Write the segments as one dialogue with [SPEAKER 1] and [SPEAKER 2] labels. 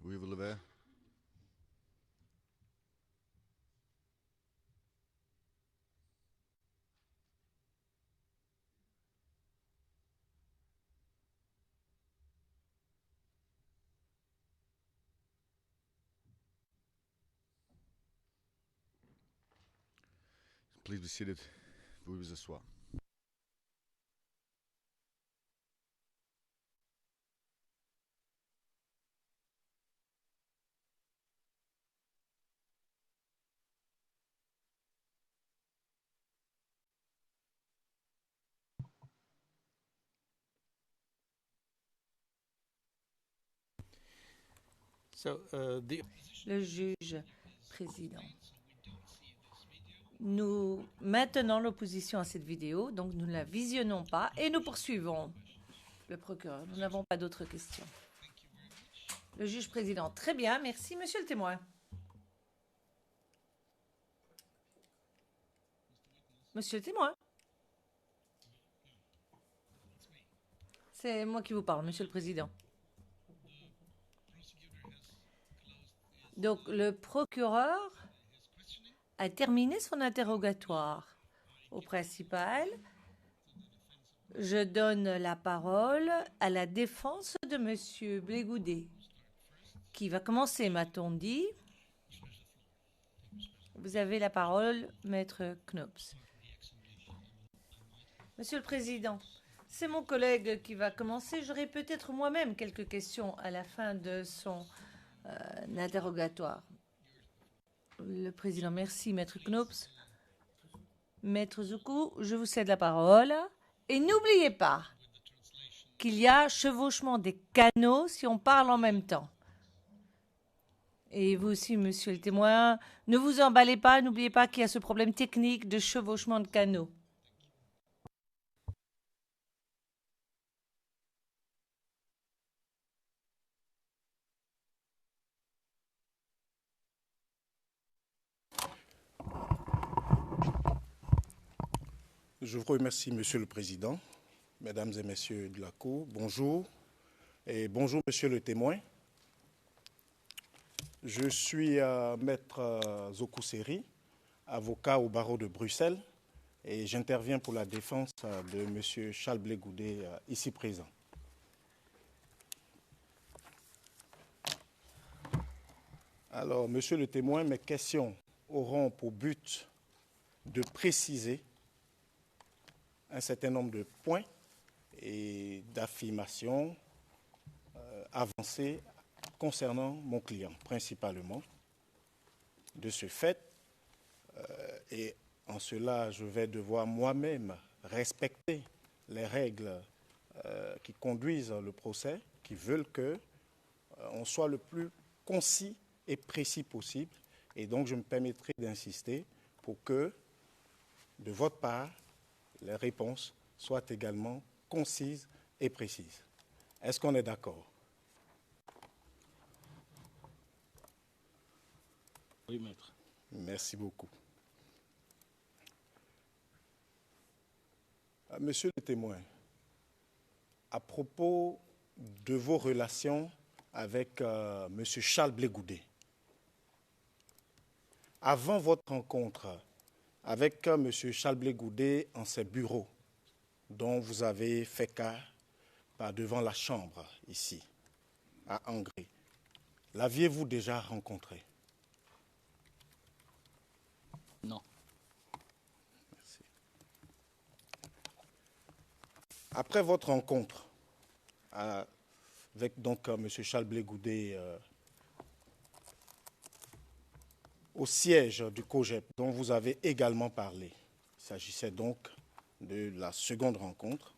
[SPEAKER 1] Oui, vous levez. Please be seated. Veuillez vous asseoir.
[SPEAKER 2] Le juge président. Nous maintenons l'opposition à cette vidéo, donc nous ne la visionnons pas et nous poursuivons le procureur. Nous n'avons pas d'autres questions. Le juge président. Très bien, merci, monsieur le témoin. Monsieur le témoin. C'est moi qui vous parle, monsieur le président. Donc, le procureur a terminé son interrogatoire. Au principal, je donne la parole à la défense de monsieur Blégoudet. Qui va commencer, m'a-t-on dit? Vous avez la parole, maître Knops. Monsieur le Président, c'est mon collègue qui va commencer. J'aurai peut-être moi-même quelques questions à la fin de son interrogatoire. Le Président, merci, maître Knops. Maître Zoukou, je vous cède la parole. Et n'oubliez pas qu'il y a chevauchement des canaux si on parle en même temps. Et vous aussi, monsieur le témoin, ne vous emballez pas, n'oubliez pas qu'il y a ce problème technique de chevauchement de canaux.
[SPEAKER 3] Je vous remercie, Monsieur le Président, Mesdames et Messieurs de la Cour, bonjour, et bonjour, Monsieur le témoin. Je suis Maître Zoukou Seri, avocat au barreau de Bruxelles, et j'interviens pour la défense de Monsieur Charles Blégoudet, ici présent. Alors, Monsieur le témoin, mes questions auront pour but de préciser un certain nombre de points et d'affirmations avancées concernant mon client, principalement. De ce fait, et en cela, je vais devoir moi-même respecter les règles qui conduisent le procès, qui veulent qu'on soit le plus concis et précis possible. Et donc, je me permettrai d'insister pour que, de votre part, les réponses soient également concises et précises. Est-ce qu'on est d'accord?
[SPEAKER 4] Oui, maître.
[SPEAKER 3] Merci beaucoup. Monsieur le témoin, à propos de vos relations avec Monsieur Charles Blégoudet, avant votre rencontre avec Monsieur Charles Blégoudet en ses bureaux, dont vous avez fait cas par devant la Chambre, ici, à Angers, l'aviez-vous déjà rencontré?
[SPEAKER 4] Non.
[SPEAKER 3] Merci. Après votre rencontre avec donc M. Charles Blégoudet au siège du COGEP, dont vous avez également parlé, il s'agissait donc de la seconde rencontre,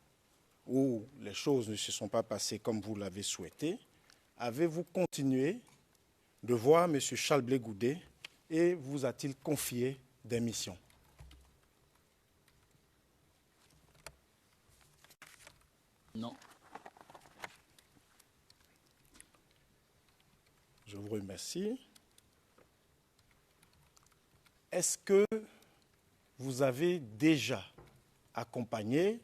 [SPEAKER 3] où les choses ne se sont pas passées comme vous l'avez souhaité, avez-vous continué de voir M. Charles Blégoudet et vous a-t-il confié des missions?
[SPEAKER 4] Non.
[SPEAKER 3] Je vous remercie. Est-ce que vous avez déjà accompagné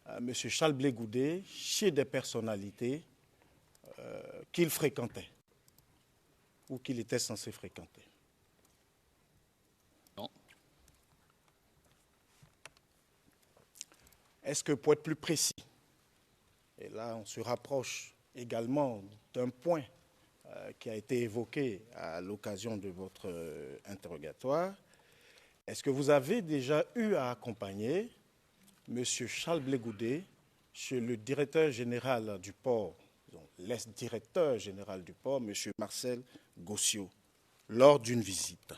[SPEAKER 3] M. Charles Blégoudet chez des personnalités qu'il fréquentait? ou qu'il était censé fréquenter?
[SPEAKER 4] Non.
[SPEAKER 3] Est-ce que, pour être plus précis, et là on se rapproche également d'un point qui a été évoqué à l'occasion de votre interrogatoire, est-ce que vous avez déjà eu à accompagner M. Charles Blé Goudé chez le directeur général du port, l'ex-directeur général du port, M. Marcel Gossio, lors d'une visite?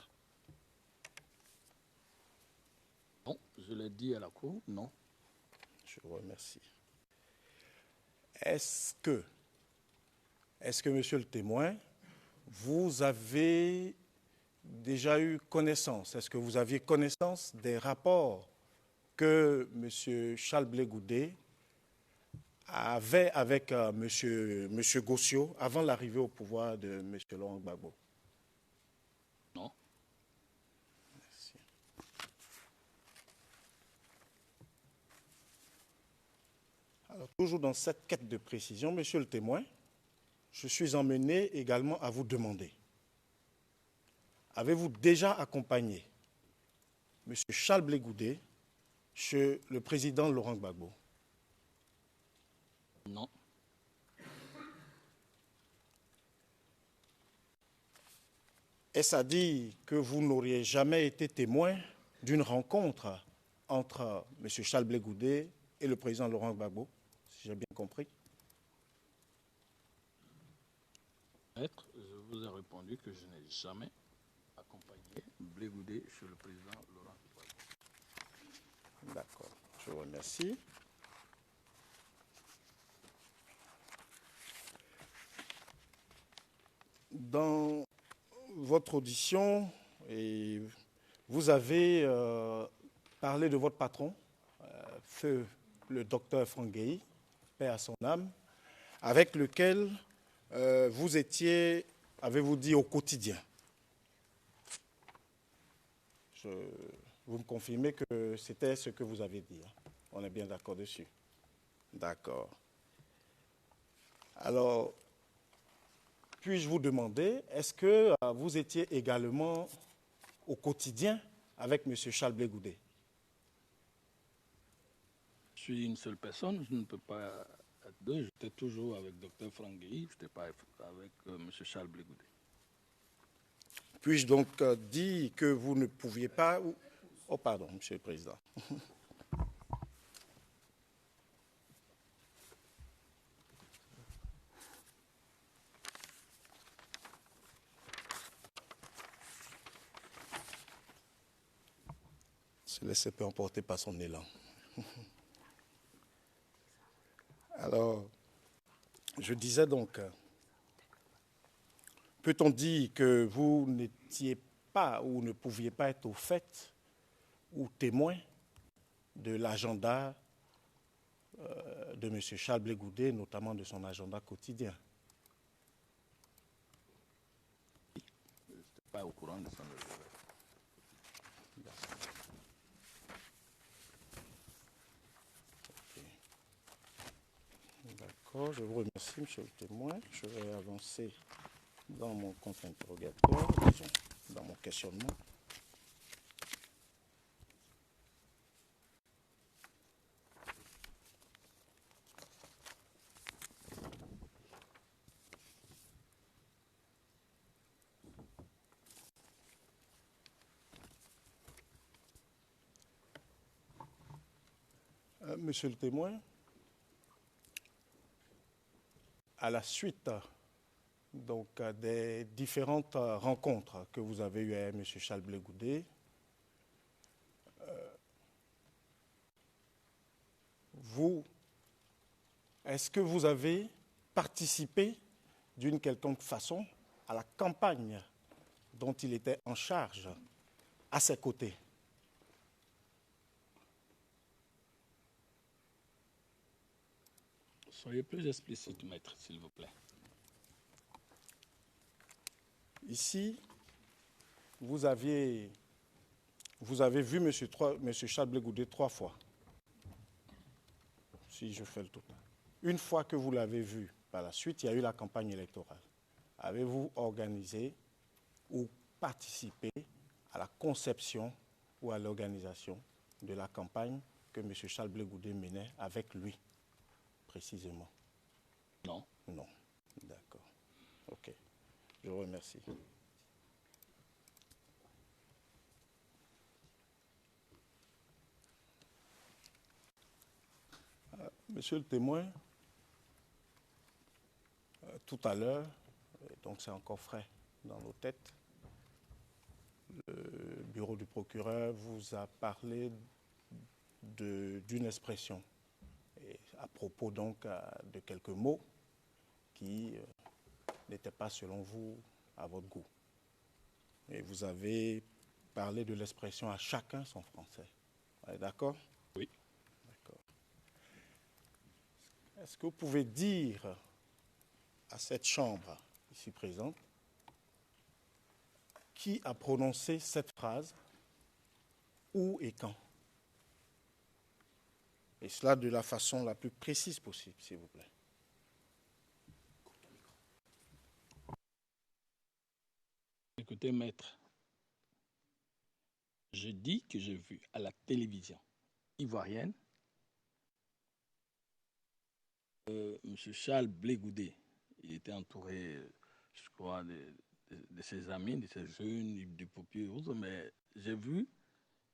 [SPEAKER 4] Non, je l'ai dit à la cour, non.
[SPEAKER 3] Je vous remercie. Est-ce que, monsieur le témoin, vous avez déjà eu connaissance, est-ce que vous aviez connaissance des rapports que M. Charles Blé Goudé avait avec M. Gossio avant l'arrivée au pouvoir de M. Laurent Gbagbo?
[SPEAKER 4] Non.
[SPEAKER 3] Merci. Alors, toujours dans cette quête de précision, monsieur le témoin, je suis emmené également à vous demander, avez-vous déjà accompagné M. Charles Blé Goudé chez le président Laurent Gbagbo?
[SPEAKER 4] Non.
[SPEAKER 3] Est-ce à dire que vous n'auriez jamais été témoin d'une rencontre entre M. Charles Blé Goudé et le président Laurent Gbagbo, si j'ai bien compris?
[SPEAKER 4] Maître, je vous ai répondu que je n'ai jamais accompagné Blé Goudé chez le président Laurent Gbagbo.
[SPEAKER 3] D'accord, je vous remercie. Dans votre audition, et vous avez parlé de votre patron, feu le docteur Franck Guéhi, paix à son âme, avec lequel vous étiez, avez-vous dit, au quotidien. Vous me confirmez que c'était ce que vous avez dit. Hein? On est bien d'accord dessus. D'accord. Alors, puis-je vous demander, est-ce que vous étiez également au quotidien avec M. Charles Blé Goudé?
[SPEAKER 4] Je suis une seule personne, je ne peux pas être deux. J'étais toujours avec Dr Franck Guéhi, je n'étais pas avec M. Charles Blé Goudé.
[SPEAKER 3] Puis-je donc dire que vous ne pouviez pas... Oh, pardon, Monsieur le Président. Se laisser peu emporter par son élan. Alors, je disais donc, peut-on dire que vous n'étiez pas ou ne pouviez pas être au fait ou témoin de l'agenda de M. Charles Blé Goudé, notamment de son agenda quotidien?
[SPEAKER 4] Je n'étais pas au courant de son agenda.
[SPEAKER 3] D'accord, je vous remercie, monsieur le témoin. Je vais avancer dans mon contre-interrogatoire, disons, dans mon questionnement. Monsieur le témoin, à la suite donc, des différentes rencontres que vous avez eues avec M. Charles Blé Goudé, est-ce que vous avez participé d'une quelconque façon à la campagne dont il était en charge à ses côtés?
[SPEAKER 4] Soyez plus explicite, maître, s'il vous plaît.
[SPEAKER 3] Ici, vous avez vu M. Charles Blé Goudé 3 fois, si je fais le total. Une fois que vous l'avez vu, par la suite, il y a eu la campagne électorale. avez-vous organisé ou participé à la conception ou à l'organisation de la campagne que M. Charles Blé Goudé menait avec lui, précisément?
[SPEAKER 4] Non.
[SPEAKER 3] Non. D'accord. OK. Je vous remercie. Monsieur le témoin, tout à l'heure, donc c'est encore frais dans nos têtes, le bureau du procureur vous a parlé d'une expression, et à propos donc de quelques mots qui n'étaient pas selon vous à votre goût. Et vous avez parlé de l'expression « à chacun son français ». D'accord?
[SPEAKER 4] Oui.
[SPEAKER 3] D'accord. Est-ce que vous pouvez dire à cette chambre ici présente qui a prononcé cette phrase, où et quand? Et cela de la façon la plus précise possible, s'il vous plaît.
[SPEAKER 4] Écoutez, maître, je dis que j'ai vu à la télévision ivoirienne M. Charles Blé Goudé. Il était entouré, je crois, de ses amis, de ses jeunes, du Popier et autres, mais j'ai vu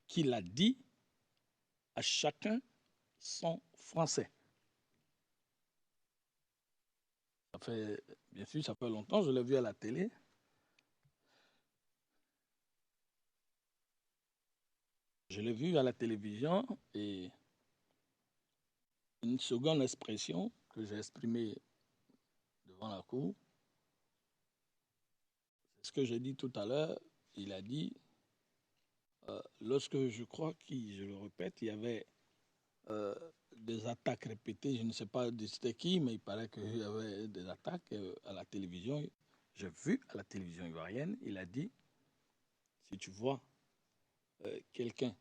[SPEAKER 4] qu'il a dit à chacun son français. Ça fait, bien sûr, ça fait longtemps, je l'ai vu à la télé. Je l'ai vu à la télévision et une seconde expression que j'ai exprimée devant la cour, c'est ce que j'ai dit tout à l'heure. Il a dit, lorsque je crois je le répète, il y avait des attaques répétées, je ne sais pas de c'était qui, mais il paraît qu'il y avait des attaques à la télévision. J'ai vu à la télévision ivoirienne, il a dit, si tu vois quelqu'un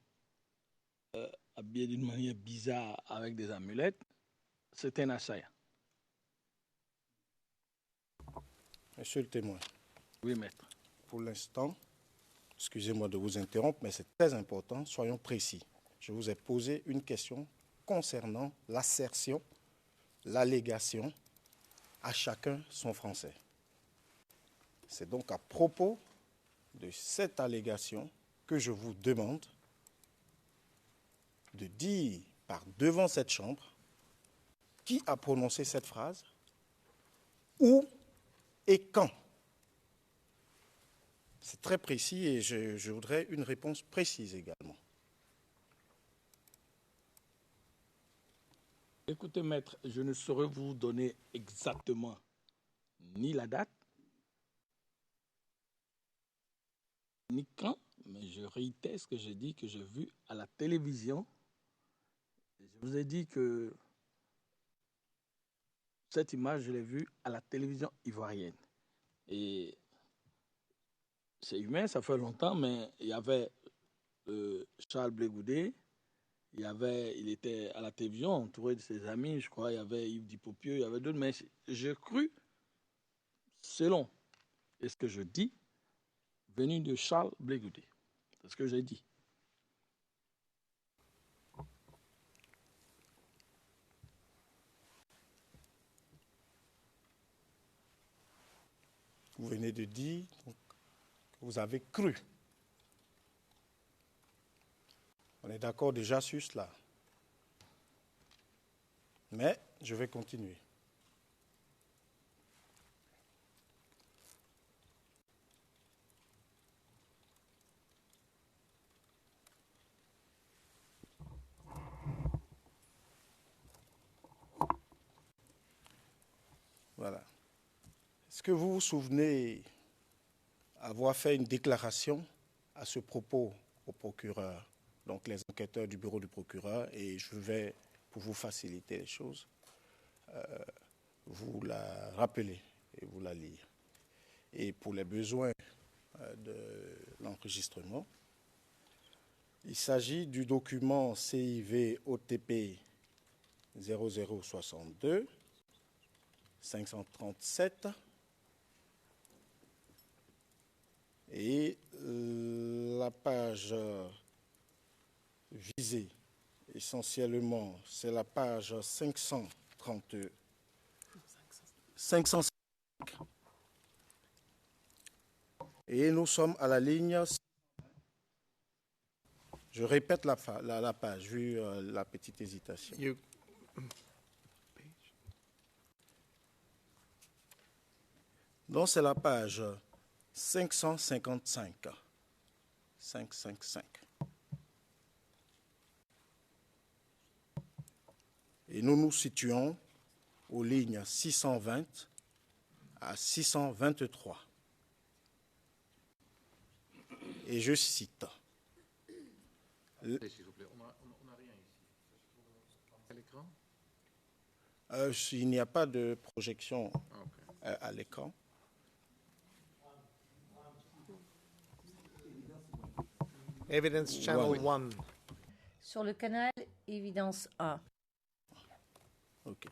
[SPEAKER 4] habillé d'une manière bizarre avec des amulettes, c'est un assaillant.
[SPEAKER 3] Monsieur le témoin.
[SPEAKER 4] Oui, maître.
[SPEAKER 3] Pour l'instant, excusez-moi de vous interrompre, mais c'est très important, soyons précis. Je vous ai posé une question concernant l'assertion, l'allégation, à chacun son français. C'est donc à propos de cette allégation que je vous demande de dire par devant cette chambre qui a prononcé cette phrase, où et quand. C'est très précis et je voudrais une réponse précise également.
[SPEAKER 4] Écoutez, maître, je ne saurais vous donner exactement ni la date, ni quand, mais je réitère ce que j'ai dit, que j'ai vu à la télévision. Je vous ai dit que cette image, je l'ai vue à la télévision ivoirienne. Et c'est humain, ça fait longtemps, mais il y avait Charles Blé Goudé, il était à la télévision entouré de ses amis, je crois, il y avait Yves Dipopieux, il y avait d'autres, mais j'ai cru, selon ce que je dis, venu de Charles Blé Goudé. C'est ce que j'ai dit.
[SPEAKER 3] Vous venez de dire donc, que vous avez cru. On est d'accord déjà sur cela. Mais je vais continuer. Voilà. Est-ce que vous vous souvenez avoir fait une déclaration à ce propos au procureur, donc les enquêteurs du bureau du procureur, et je vais, pour vous faciliter les choses, vous la rappeler et vous la lire. Et pour les besoins de l'enregistrement, il s'agit du document CIV OTP 0062 537 la page visée, essentiellement, c'est la page 505. Et nous sommes à la ligne. Je répète la page, vu la petite hésitation. Donc, c'est la page 555. 555. Et nous nous situons aux lignes 620 à 623. Et je cite.
[SPEAKER 5] S'il vous plaît, on n'a rien ici. À l'écran?
[SPEAKER 3] Il n'y a pas de projection
[SPEAKER 5] Okay.
[SPEAKER 3] à l'écran.
[SPEAKER 6] Evidence Channel 1.
[SPEAKER 2] Sur le canal Évidence 1.
[SPEAKER 3] OK.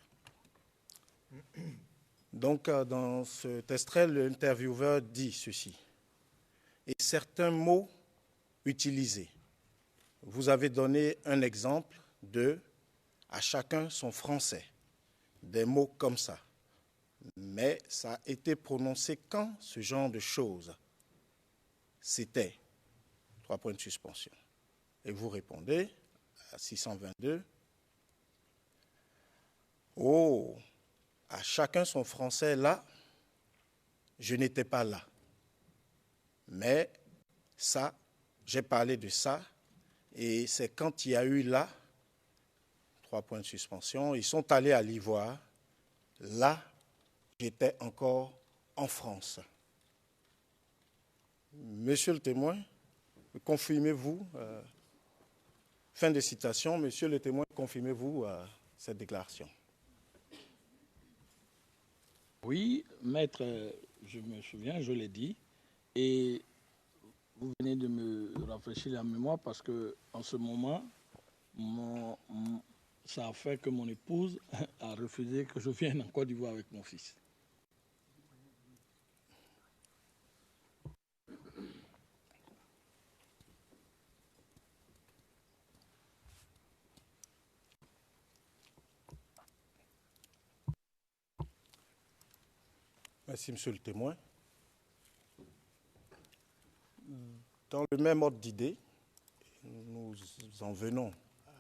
[SPEAKER 3] Donc, dans cet extrait, l'intervieweur dit ceci. Et certains mots utilisés. Vous avez donné un exemple de « à chacun son français », des mots comme ça. Mais ça a été prononcé quand ce genre de choses? C'était, 3 points de suspension. Et vous répondez à 622, oh, à chacun son français là, je n'étais pas là. Mais ça, j'ai parlé de ça, et c'est quand il y a eu là, 3 points de suspension, ils sont allés à l'Ivoire, là, j'étais encore en France. Monsieur le témoin, confirmez-vous, fin de citation, monsieur le témoin, confirmez-vous cette déclaration?
[SPEAKER 4] Oui, maître, je me souviens, je l'ai dit, et vous venez de me rafraîchir la mémoire parce que en ce moment, ça a fait que mon épouse a refusé que je vienne en Côte d'Ivoire avec mon fils.
[SPEAKER 3] Merci, monsieur le témoin. Dans le même ordre d'idée, nous en venons à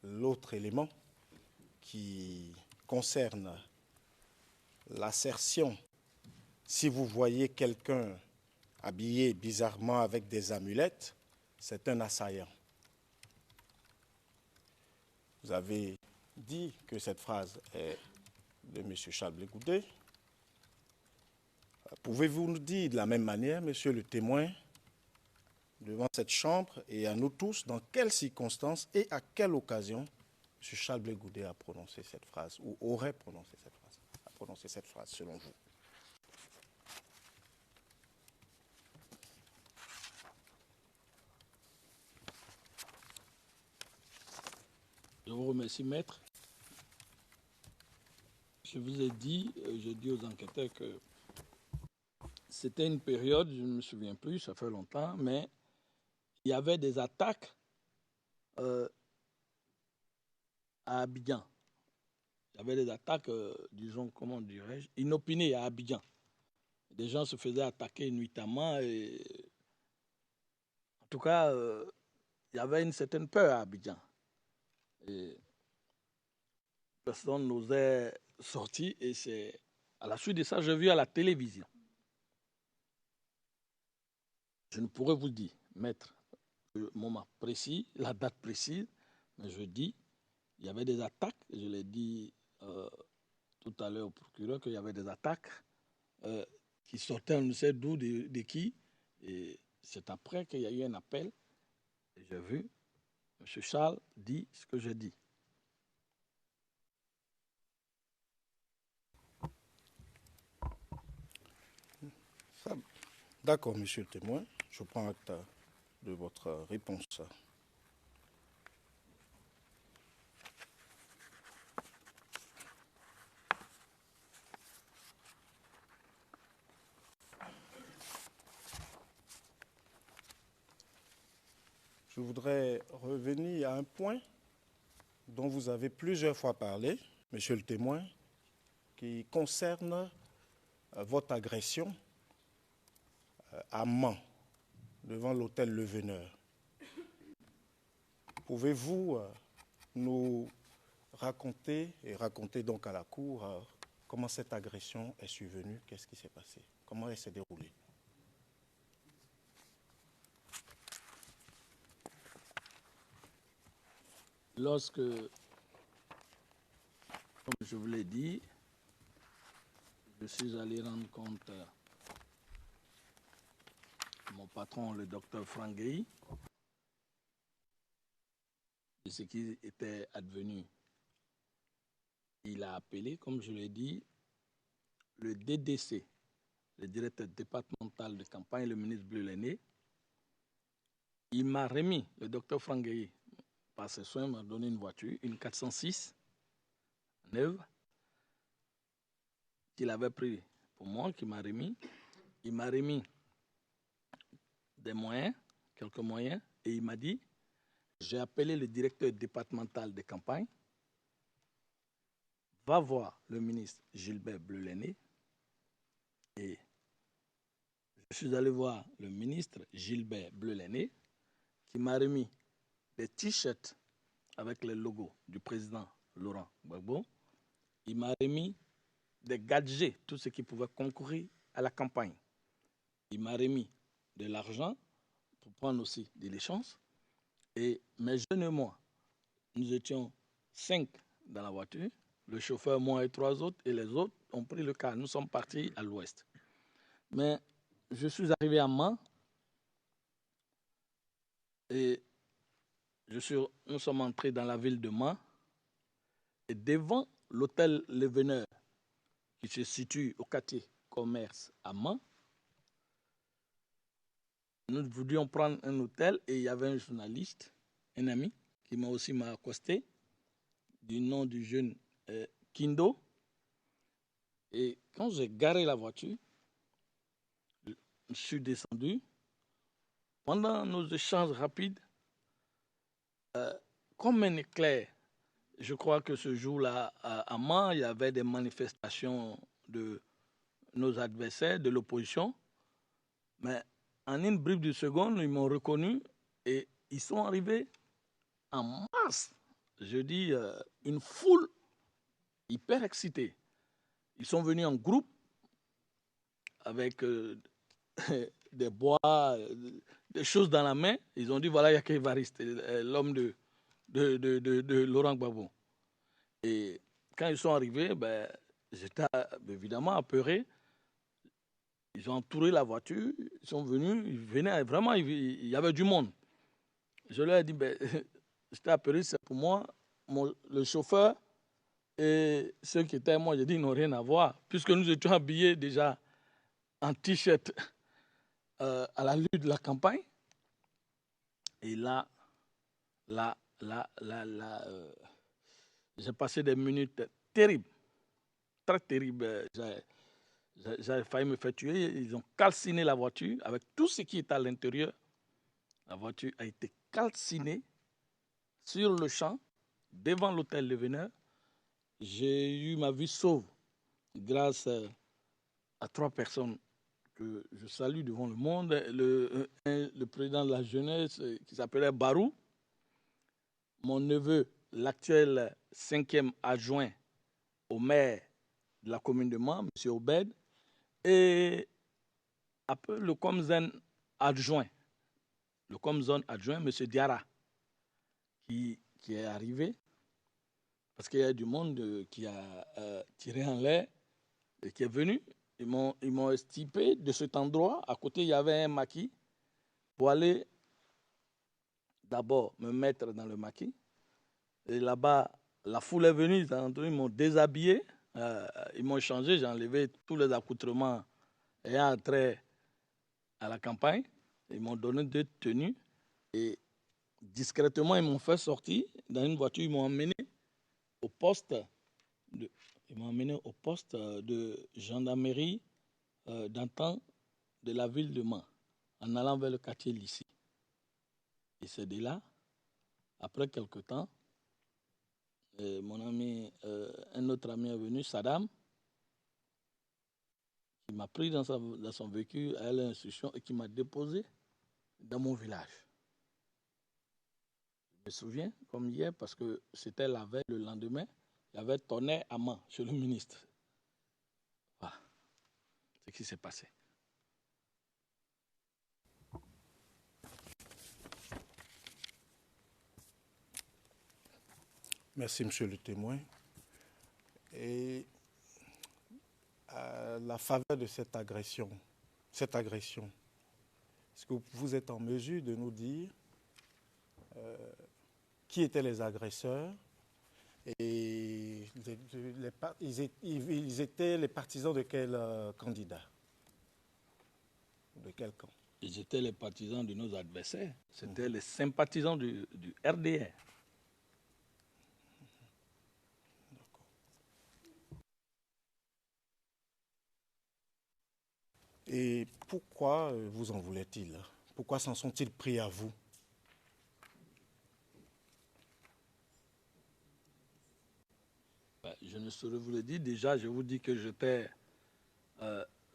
[SPEAKER 3] l'autre élément qui concerne l'assertion. Si vous voyez quelqu'un habillé bizarrement avec des amulettes, c'est un assaillant. Vous avez dit que cette phrase est de M. Charles Blé Goudé. Pouvez-vous nous dire de la même manière, monsieur le témoin, devant cette chambre et à nous tous, dans quelles circonstances et à quelle occasion M. Charles Blé Goudé a prononcé cette phrase ou aurait prononcé cette phrase, a prononcé cette phrase selon vous?
[SPEAKER 4] Je vous remercie, maître. Je vous ai dit, j'ai dit aux enquêteurs que c'était une période, je ne me souviens plus, ça fait longtemps, mais il y avait des attaques à Abidjan. Il y avait des attaques, disons, comment dirais-je, inopinées à Abidjan. Des gens se faisaient attaquer nuitamment et en tout cas, il y avait une certaine peur à Abidjan. Et personne n'osait sortir et c'est à la suite de ça, j'ai vu à la télévision. Je ne pourrais vous dire, maître, le moment précis, la date précise, mais je dis, il y avait des attaques, je l'ai dit tout à l'heure au procureur, qu'il y avait des attaques qui sortaient, on ne sait d'où, de qui, et c'est après qu'il y a eu un appel, et j'ai vu M. Charles dit ce que j'ai dit.
[SPEAKER 3] D'accord, monsieur le témoin. Je prends acte de votre réponse. je voudrais revenir à un point dont vous avez plusieurs fois parlé, monsieur le témoin, qui concerne votre agression à Mans, devant l'hôtel Le Veneur. Pouvez-vous nous raconter, et raconter donc à la Cour, comment cette agression est survenue, qu'est-ce qui s'est passé, comment elle s'est déroulée?
[SPEAKER 4] Lorsque, comme je vous l'ai dit, je suis allé rendre compte à mon patron, le docteur Franck Gueye, de ce qui était advenu. Il a appelé, comme je l'ai dit, le DDC, le directeur départemental de campagne, le ministre Bleu-Lenné. Il m'a remis, le docteur Franck Gueye, par ses soins, m'a donné une voiture, une 406, neuve, qu'il avait pris pour moi, qu'il m'a remis. Il m'a remis des moyens, quelques moyens, et il m'a dit, j'ai appelé le directeur départemental de campagne, va voir le ministre Gilbert Bleu-Lenné, et je suis allé voir le ministre Gilbert Bleu-Lenné, qui m'a remis des t-shirts avec le logo du président Laurent Gbagbo. Il m'a remis des gadgets, tout ce qui pouvait concourir à la campagne. Il m'a remis de l'argent pour prendre aussi de l'échange. Et mes jeunes et moi, nous étions 5 dans la voiture, le chauffeur, moi et 3 autres, et les autres ont pris le car. Nous sommes partis à l'ouest. Mais je suis arrivé à Mans et nous sommes entrés dans la ville de Mans et devant l'hôtel Le Veneur, qui se situe au quartier Commerce à Mans, nous voulions prendre un hôtel et il y avait un journaliste, un ami, qui m'a accosté, du nom du jeune Kindo. Et quand j'ai garé la voiture, je suis descendu. Pendant nos échanges rapides, comme un éclair, je crois que ce jour-là, à Mans, il y avait des manifestations de nos adversaires, de l'opposition. Mais en une bribe de seconde, ils m'ont reconnu et ils sont arrivés en masse. Je dis, une foule hyper excitée. Ils sont venus en groupe avec des bois, des choses dans la main. Ils ont dit, voilà, il y a qu'Évariste, l'homme de Laurent Gbagbo. Et quand ils sont arrivés, j'étais évidemment apeuré. Ils ont entouré la voiture, ils sont venus, ils venaient, vraiment, il y avait du monde. Je leur ai dit, j'étais apeuré, c'est pour moi, le chauffeur et ceux qui étaient moi, j'ai dit, ils n'ont rien à voir, puisque nous étions habillés déjà en t-shirt à la lutte de la campagne. Et là, j'ai passé des minutes terribles, très terribles. J'avais failli me faire tuer. Ils ont calciné la voiture avec tout ce qui est à l'intérieur. La voiture a été calcinée sur le champ, devant l'hôtel Le Veneur. J'ai eu ma vie sauve grâce à 3 personnes que je salue devant le monde. Le président de la jeunesse qui s'appelait Barou, mon neveu, l'actuel 5e adjoint au maire de la commune de Mans, M. Obed, et un peu le Comzone adjoint, M. Diarra, qui est arrivé, parce qu'il y a du monde qui a tiré en l'air et qui est venu. Ils m'ont estipé de cet endroit. À côté, il y avait un maquis pour aller d'abord me mettre dans le maquis. Et là-bas, la foule est venue, ils m'ont déshabillé, ils m'ont changé, j'ai enlevé tous les accoutrements ayant trait à la campagne. Ils m'ont donné 2 tenues et discrètement, ils m'ont fait sortir dans une voiture, ils m'ont emmené au poste de gendarmerie d'antan de la ville de Mans, en allant vers le quartier Lissy. décédé là. Après quelque temps, mon ami, un autre ami est venu, Saddam, qui m'a pris dans son véhicule à l'institution et qui m'a déposé dans mon village. Je me souviens comme hier parce que c'était la veille, le lendemain, il y avait tonnerre à main chez le ministre. Voilà ce qui s'est passé.
[SPEAKER 3] Merci, monsieur le témoin. Et à la faveur de cette agression, est-ce que vous êtes en mesure de nous dire qui étaient les agresseurs et ils étaient les partisans de quel candidat? De quel camp?
[SPEAKER 4] Ils étaient les partisans de nos adversaires. C'était les sympathisants du RDR.
[SPEAKER 3] Et pourquoi vous en voulaient-ils? Pourquoi s'en sont-ils pris à vous?
[SPEAKER 4] Je ne saurais vous le dire. Déjà, je vous dis que j'étais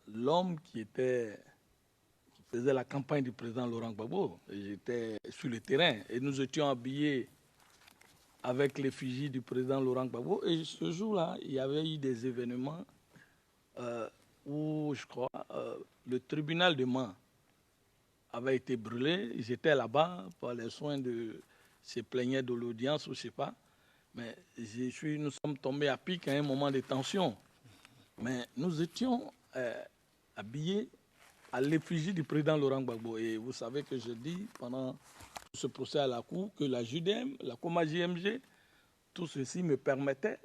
[SPEAKER 4] l'homme qui faisait la campagne du président Laurent Gbagbo. J'étais sur le terrain et nous étions habillés avec l'effigie du président Laurent Gbagbo. Et ce jour-là, il y avait eu des événements où, je crois, le tribunal de Mans avait été brûlé. Ils étaient là-bas pour les soins de... se plaignaient de l'audience ou je ne sais pas. Mais nous sommes tombés à pic à un moment de tension. Mais nous étions habillés à l'effigie du président Laurent Gbagbo. Et vous savez que je dis pendant ce procès à la Cour que la JDM, la Coma JMG, tout ceci me permettait,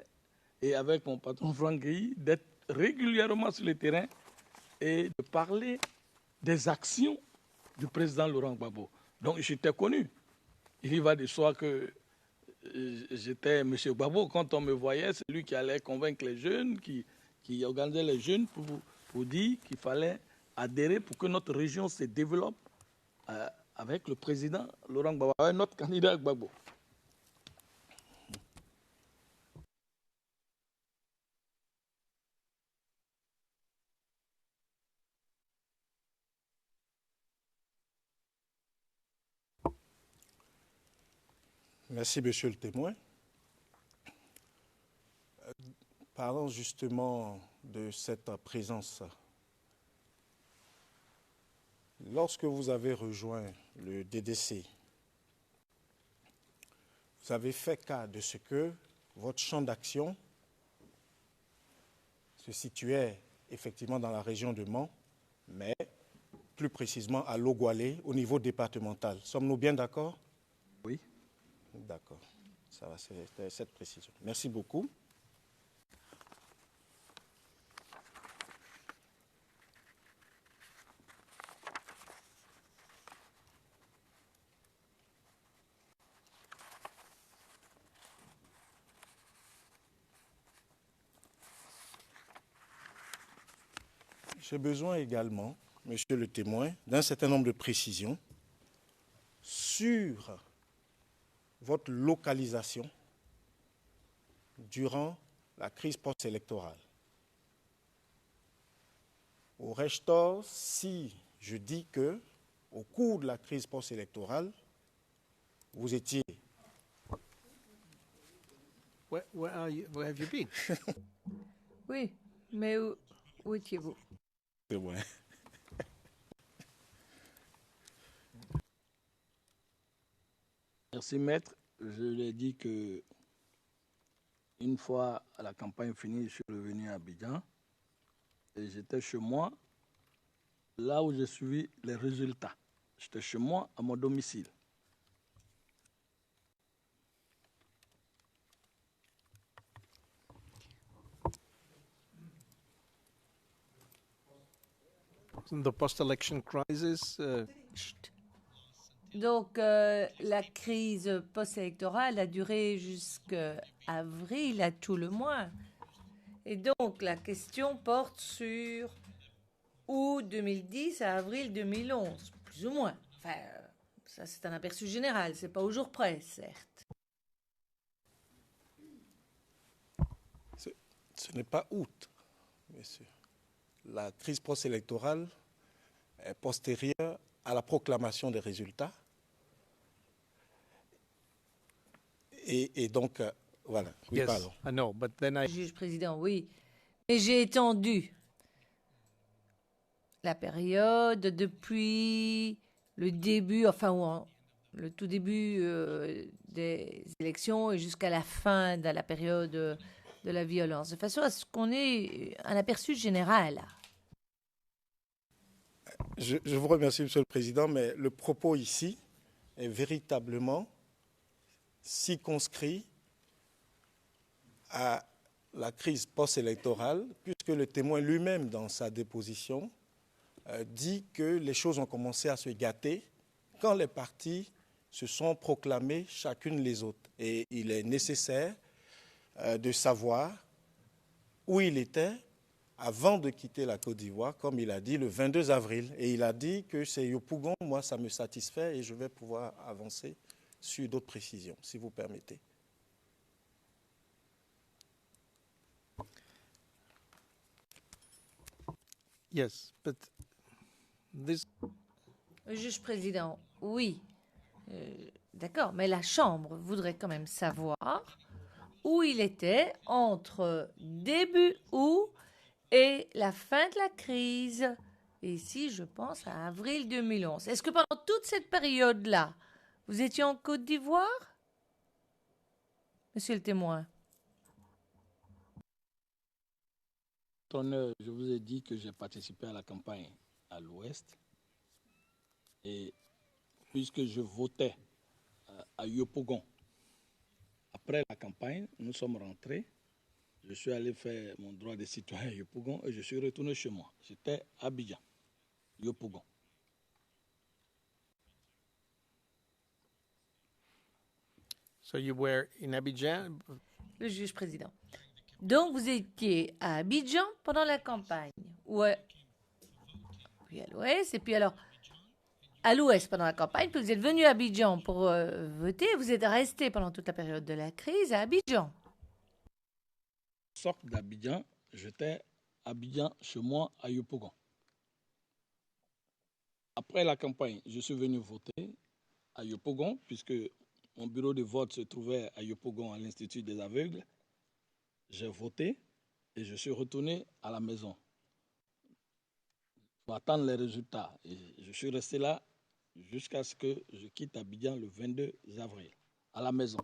[SPEAKER 4] et avec mon patron Franck Guéhi, d'être régulièrement sur le terrain et de parler des actions du président Laurent Gbagbo. Donc j'étais connu. Il y va de soi que j'étais M. Gbagbo. Quand on me voyait, c'est lui qui allait convaincre les jeunes, qui organisait les jeunes pour dire qu'il fallait adhérer pour que notre région se développe avec le président Laurent Gbagbo, avec notre candidat Gbagbo.
[SPEAKER 3] Merci, monsieur le témoin. Parlons justement de cette présence. Lorsque vous avez rejoint le DDC, vous avez fait cas de ce que votre champ d'action se situait effectivement dans la région de Mans, mais plus précisément à Logoualé, au niveau départemental. Sommes-nous bien d'accord?
[SPEAKER 4] Oui.
[SPEAKER 3] D'accord. Ça va, c'est cette précision. Merci beaucoup. J'ai besoin également, monsieur le témoin, d'un certain nombre de précisions sur votre localisation durant la crise post-électorale. Aurais-je tort si je dis que, au cours de la crise post-électorale, vous étiez...
[SPEAKER 6] Where have you been?
[SPEAKER 2] Oui, mais où étiez-vous?
[SPEAKER 3] C'est bon.
[SPEAKER 4] Merci, maître. Je lui ai dit que une fois la campagne finie, je suis revenu à Abidjan et j'étais chez moi, là où j'ai suivi les résultats. J'étais chez moi, à mon domicile.
[SPEAKER 6] The post-election crisis.
[SPEAKER 2] Donc, la crise post-électorale a duré jusqu'à avril, à tout le moins. Et donc, la question porte sur août 2010 à avril 2011, plus ou moins. Enfin, Ça, c'est un aperçu général. C'est pas au jour près, certes.
[SPEAKER 3] Ce n'est pas août, messieurs. La crise post-électorale est postérieure à la proclamation des résultats. Et donc, voilà. Oui,
[SPEAKER 6] Yes,
[SPEAKER 3] pardon.
[SPEAKER 6] I know, but then I...
[SPEAKER 2] Juge président, oui. Mais j'ai étendu la période depuis le début, le tout début des élections et jusqu'à la fin de la période de la violence, de façon à ce qu'on ait un aperçu général.
[SPEAKER 3] Je vous remercie, Monsieur le Président, mais le propos ici est véritablement circonscrit à la crise post-électorale, puisque le témoin lui-même, dans sa déposition, dit que les choses ont commencé à se gâter quand les partis se sont proclamés chacune les autres. Et il est nécessaire de savoir où il était avant de quitter la Côte d'Ivoire, comme il a dit, le 22 avril. Et il a dit que c'est Yopougon, moi ça me satisfait et je vais pouvoir avancer sur d'autres précisions, si vous permettez.
[SPEAKER 6] Yes, but this...
[SPEAKER 2] Juge président, oui. D'accord, mais la Chambre voudrait quand même savoir où il était entre début août et la fin de la crise. Et ici, je pense à avril 2011. Est-ce que pendant toute cette période-là, vous étiez en Côte d'Ivoire, monsieur le témoin?
[SPEAKER 4] Votre honneur, je vous ai dit que j'ai participé à la campagne à l'Ouest. Et puisque je votais à Yopougon, après la campagne, nous sommes rentrés. Je suis allé faire mon droit de citoyen à Yopougon et je suis retourné chez moi. J'étais à Abidjan, Yopougon.
[SPEAKER 6] So you were in Abidjan?
[SPEAKER 2] Le juge président. Donc, vous étiez à Abidjan pendant la campagne. Puis à l'ouest, et puis alors à l'ouest pendant la campagne, puis vous êtes venu à Abidjan pour voter. Vous êtes resté pendant toute la période de la crise à Abidjan.
[SPEAKER 4] Sorte d'Abidjan, j'étais à Abidjan chez moi à Yopougon. Après la campagne, je suis venu voter à Yopougon, puisque mon bureau de vote se trouvait à Yopougon, à l'Institut des aveugles. J'ai voté et je suis retourné à la maison pour attendre les résultats. Et je suis resté là jusqu'à ce que je quitte Abidjan le 22 avril, à la maison.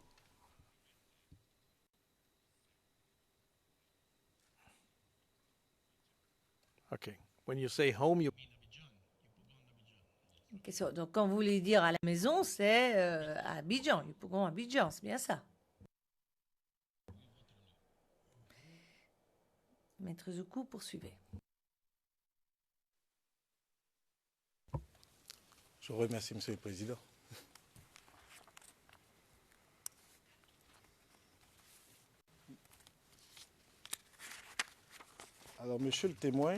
[SPEAKER 6] Okay. When you say home, you...
[SPEAKER 2] Donc, quand vous voulez dire à la maison, c'est à Abidjan. Yopougon, Abidjan, c'est bien ça. Maître Zoukou, poursuivez.
[SPEAKER 3] Je vous remercie, Monsieur le Président. Alors, Monsieur le témoin,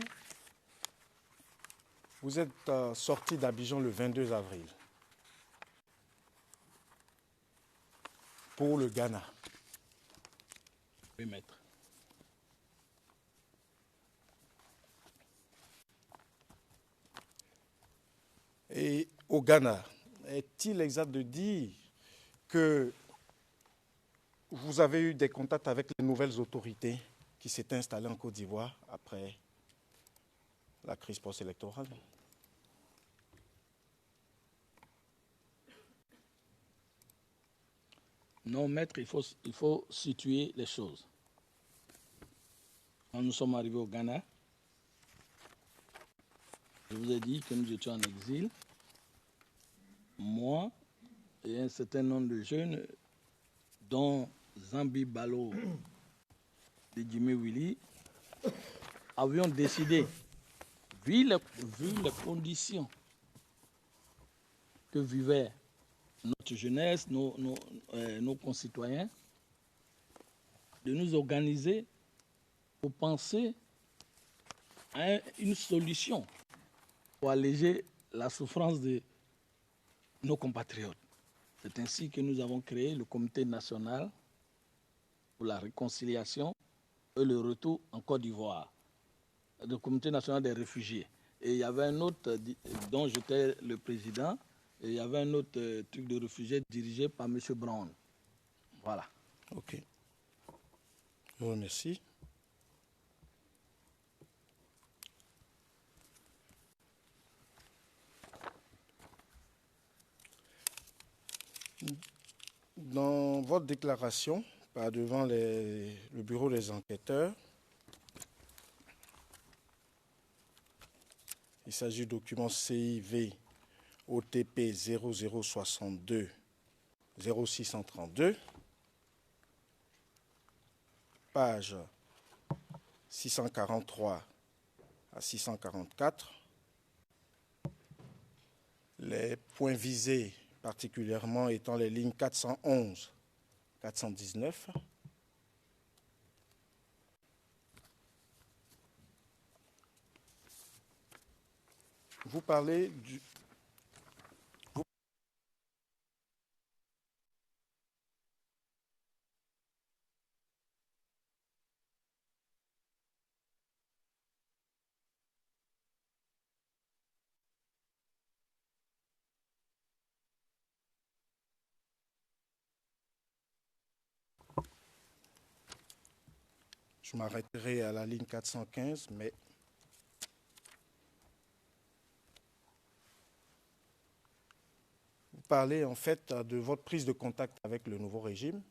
[SPEAKER 3] vous êtes sorti d'Abidjan le 22 avril pour le Ghana.
[SPEAKER 4] Oui, maître.
[SPEAKER 3] Et au Ghana, est-il exact de dire que vous avez eu des contacts avec les nouvelles autorités qui s'étaient installées en Côte d'Ivoire après la crise post-électorale?
[SPEAKER 4] Non, maître, il faut situer les choses. Quand nous sommes arrivés au Ghana, je vous ai dit que nous étions en exil. Moi et un certain nombre de jeunes, dont Zambi Balo et Jimmy Willy, avions décidé, vu les conditions que vivait notre jeunesse, nos concitoyens, de nous organiser pour penser à une solution pour alléger la souffrance de nos compatriotes. C'est ainsi que nous avons créé le Comité national pour la réconciliation et le retour en Côte d'Ivoire, le Comité national des réfugiés. Et il y avait un autre dont j'étais le président, et il y avait un autre truc de réfugiés dirigé par M. Brown. Voilà.
[SPEAKER 3] OK. Je vous remercie. Dans votre déclaration, devant le bureau des enquêteurs, il s'agit du document CIV OTP 0062 0632, page 643 à 644. Les points visés particulièrement étant les lignes 411, 419. Vous parlez du... Je m'arrêterai à la ligne 415, mais vous parlez en fait de votre prise de contact avec le nouveau régime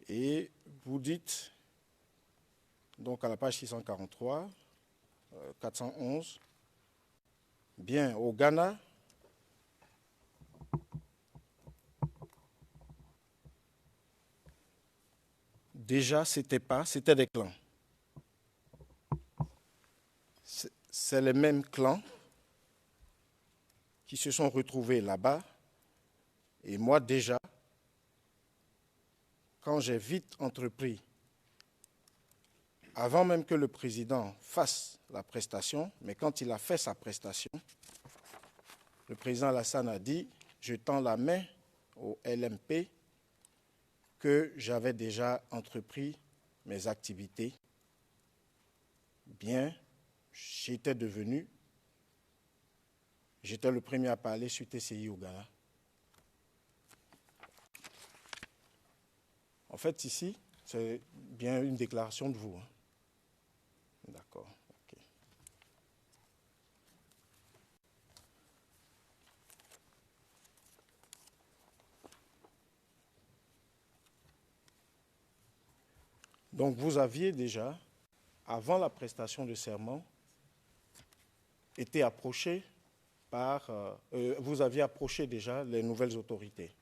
[SPEAKER 3] et vous dites, donc à la page 643, 411, bien, au Ghana, déjà, c'était des clans. C'est les mêmes clans qui se sont retrouvés là-bas. Et moi, déjà, quand j'ai vite entrepris, avant même que le président fasse la prestation, mais quand il a fait sa prestation, le président Alassane a dit, je tends la main au LMP, que j'avais déjà entrepris mes activités. Bien, j'étais le premier à parler sur TCI au Ghana. En fait, ici, c'est bien une déclaration de vous. Hein. D'accord. Okay. Donc, vous aviez déjà, avant la prestation de serment, été approché par... vous aviez approché déjà les nouvelles autorités.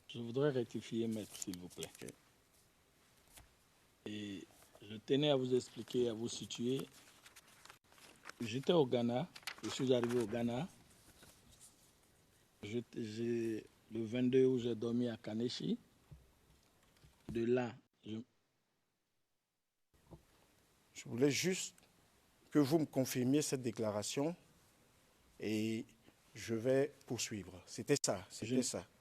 [SPEAKER 4] Je voudrais rectifier, maître, s'il vous plaît.
[SPEAKER 3] Okay.
[SPEAKER 4] Et je tenais à vous expliquer, à vous situer. J'étais au Ghana, je suis arrivé au Ghana. Le 22 août, j'ai dormi à Kaneshi. De là,
[SPEAKER 3] je voulais juste que vous me confirmiez cette déclaration et je vais poursuivre. C'était ça, ça.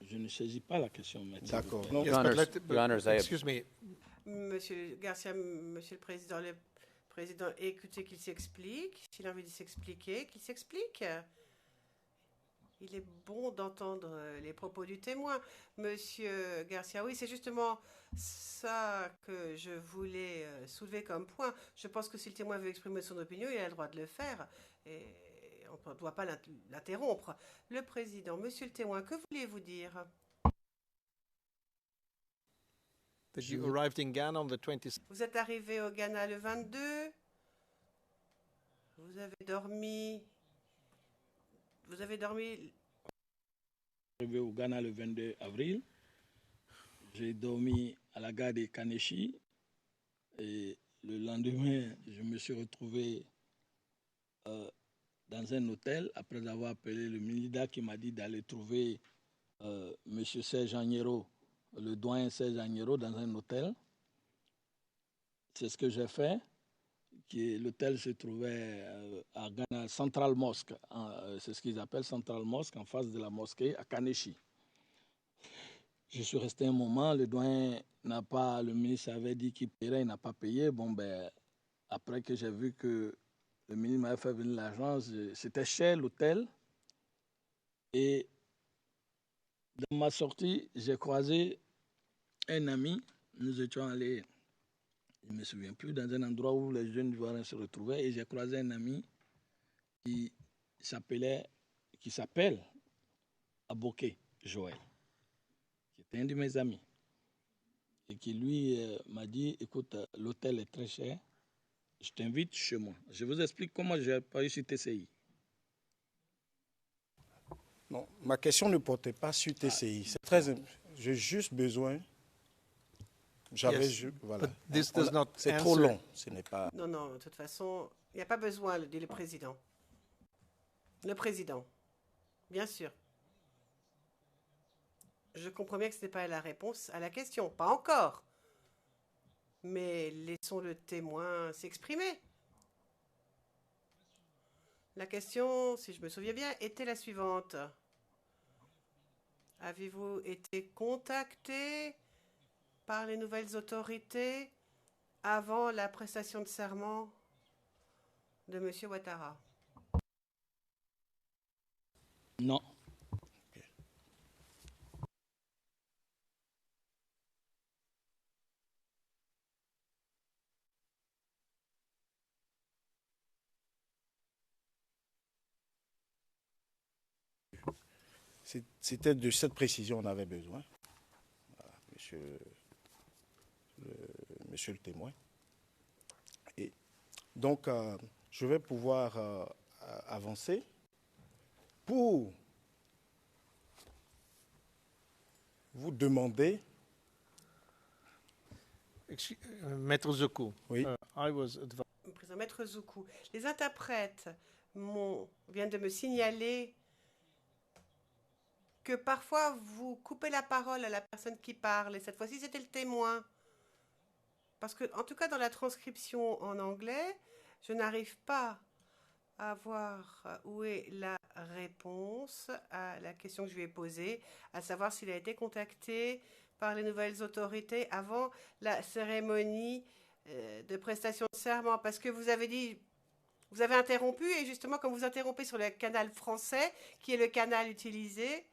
[SPEAKER 4] Je ne saisis pas la question, maître.
[SPEAKER 3] D'accord.
[SPEAKER 6] Your Honors, excuse me.
[SPEAKER 7] Monsieur Garcia, Monsieur le Président, écoutez qu'il s'explique. S'il a envie de s'expliquer, qu'il s'explique. Il est bon d'entendre les propos du témoin. Monsieur Garcia, oui, c'est justement ça que je voulais soulever comme point. Je pense que si le témoin veut exprimer son opinion, il a le droit de le faire. Et on ne doit pas l'interrompre. Le président, monsieur le témoin, que voulez-vous dire?
[SPEAKER 6] You arrived in Ghana on the 20th.
[SPEAKER 7] Vous êtes arrivé au Ghana le 22. Vous avez dormi.
[SPEAKER 4] Arrivé au Ghana le 22 avril. J'ai dormi à la gare de Kaneshi. Et le lendemain, je me suis retrouvé dans un hôtel après avoir appelé le militaire qui m'a dit d'aller trouver M. Serge Agnero, le doyen Serge Agnero, dans un hôtel. C'est ce que j'ai fait. L'hôtel se trouvait à Ghana, Central Mosque, c'est ce qu'ils appellent Central Mosque, en face de la mosquée à Kaneshi. Je suis resté un moment, le doyen n'a pas, le ministre avait dit qu'il paierait, il n'a pas payé. Bon, ben, après que j'ai vu que le ministre m'avait fait venir l'argent, c'était cher l'hôtel. Et dans ma sortie, j'ai croisé un ami, nous étions allés, je ne me souviens plus, dans un endroit où les jeunes Ivoiriens se retrouvaient, et j'ai croisé un ami qui s'appelle Aboké Joël, qui était un de mes amis, et qui lui m'a dit, écoute, l'hôtel est très cher, je t'invite chez moi. Je vous explique comment j'ai pas eu sur TCI.
[SPEAKER 3] Non, ma question ne portait pas sur TCI. C'est très. J'ai juste besoin.
[SPEAKER 6] Yes,
[SPEAKER 3] voilà.
[SPEAKER 6] but this does not
[SPEAKER 3] C'est trop
[SPEAKER 6] answer-
[SPEAKER 3] long. Ce n'est pas.
[SPEAKER 7] Non, non, de toute façon, il n'y a pas besoin, dit le président. Le président, bien sûr. Je comprends bien que ce n'est pas la réponse à la question. Pas encore. Mais laissons le témoin s'exprimer. La question, si je me souviens bien, était la suivante. Avez-vous été contacté par les nouvelles autorités avant la prestation de serment de M. Ouattara?
[SPEAKER 4] Non.
[SPEAKER 3] C'était de cette précision qu'on avait besoin, voilà, monsieur le témoin. Et donc, je vais pouvoir avancer pour vous demander.
[SPEAKER 6] Maître Zoku,
[SPEAKER 3] Oui.
[SPEAKER 6] I was advised
[SPEAKER 7] Président Maître Zoukou, les interprètes viennent de me signaler que parfois vous coupez la parole à la personne qui parle, et cette fois-ci c'était le témoin. Parce que, en tout cas dans la transcription en anglais, je n'arrive pas à voir où est la réponse à la question que je lui ai posée, à savoir s'il a été contacté par les nouvelles autorités avant la cérémonie de prestation de serment. Parce que vous avez dit, vous avez interrompu, et justement comme vous interrompez sur le canal français, qui est le canal utilisé,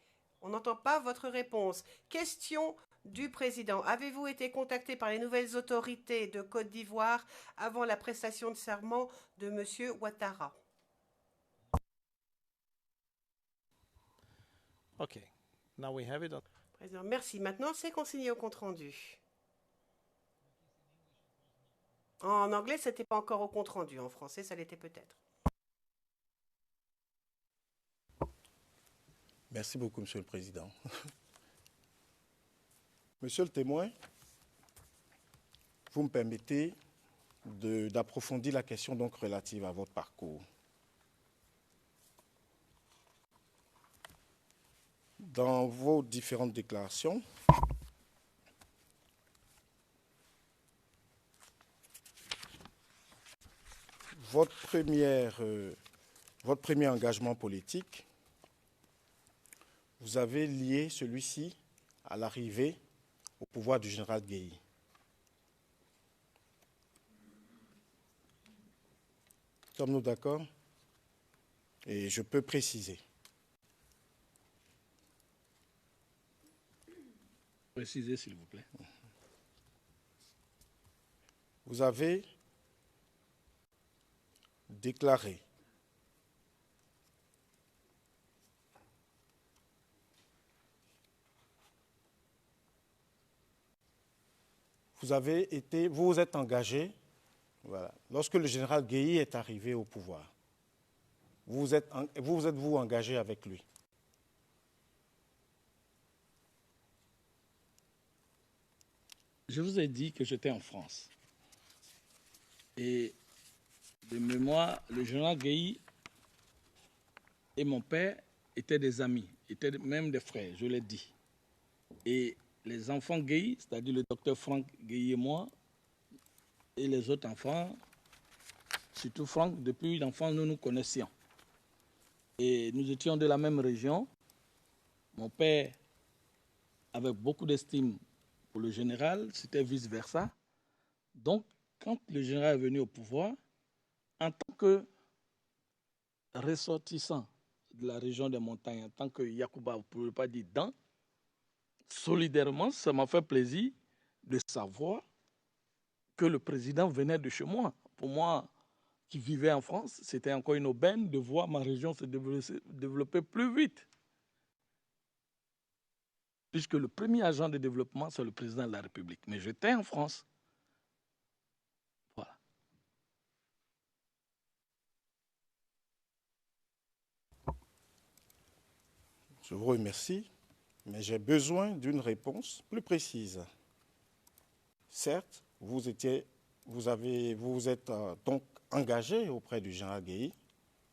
[SPEAKER 7] on n'entend pas votre réponse. Question du président. Avez-vous été contacté par les nouvelles autorités de Côte d'Ivoire avant la prestation de serment de M. Ouattara?
[SPEAKER 6] Okay, now we have it on.
[SPEAKER 7] Président, merci. Maintenant, c'est consigné au compte-rendu. En anglais, ce n'était pas encore au compte-rendu. En français, ça l'était peut-être.
[SPEAKER 3] Merci beaucoup, Monsieur le Président. Monsieur le témoin, vous me permettez d'approfondir la question donc relative à votre parcours. Dans vos différentes déclarations, votre premier engagement politique, vous avez lié celui-ci à l'arrivée au pouvoir du général Guéhi. Sommes-nous d'accord? Et je peux préciser.
[SPEAKER 4] Précisez, s'il vous plaît.
[SPEAKER 3] Vous avez déclaré vous vous êtes engagé, voilà, lorsque le général Guéhi est arrivé au pouvoir. Vous êtes-vous engagé avec lui?
[SPEAKER 4] Je vous ai dit que j'étais en France. Et de mémoire, le général Guéhi et mon père étaient des amis, étaient même des frères, je l'ai dit. Et les enfants Guéhi, c'est-à-dire le docteur Franck Guéhi et moi, et les autres enfants, surtout Franck, depuis l'enfance, nous nous connaissions. Et nous étions de la même région. Mon père avait beaucoup d'estime pour le général, c'était vice-versa. Donc, quand le général est venu au pouvoir, en tant que ressortissant de la région des montagnes, en tant que Yacouba, vous ne pouvez pas dire Dan, solidairement, ça m'a fait plaisir de savoir que le président venait de chez moi. Pour moi, qui vivais en France, c'était encore une aubaine de voir ma région se développer plus vite. Puisque le premier agent de développement, c'est le président de la République. Mais j'étais en France. Voilà.
[SPEAKER 3] Je vous remercie, mais j'ai besoin d'une réponse plus précise. Certes, vous êtes donc engagé auprès du général Guéhi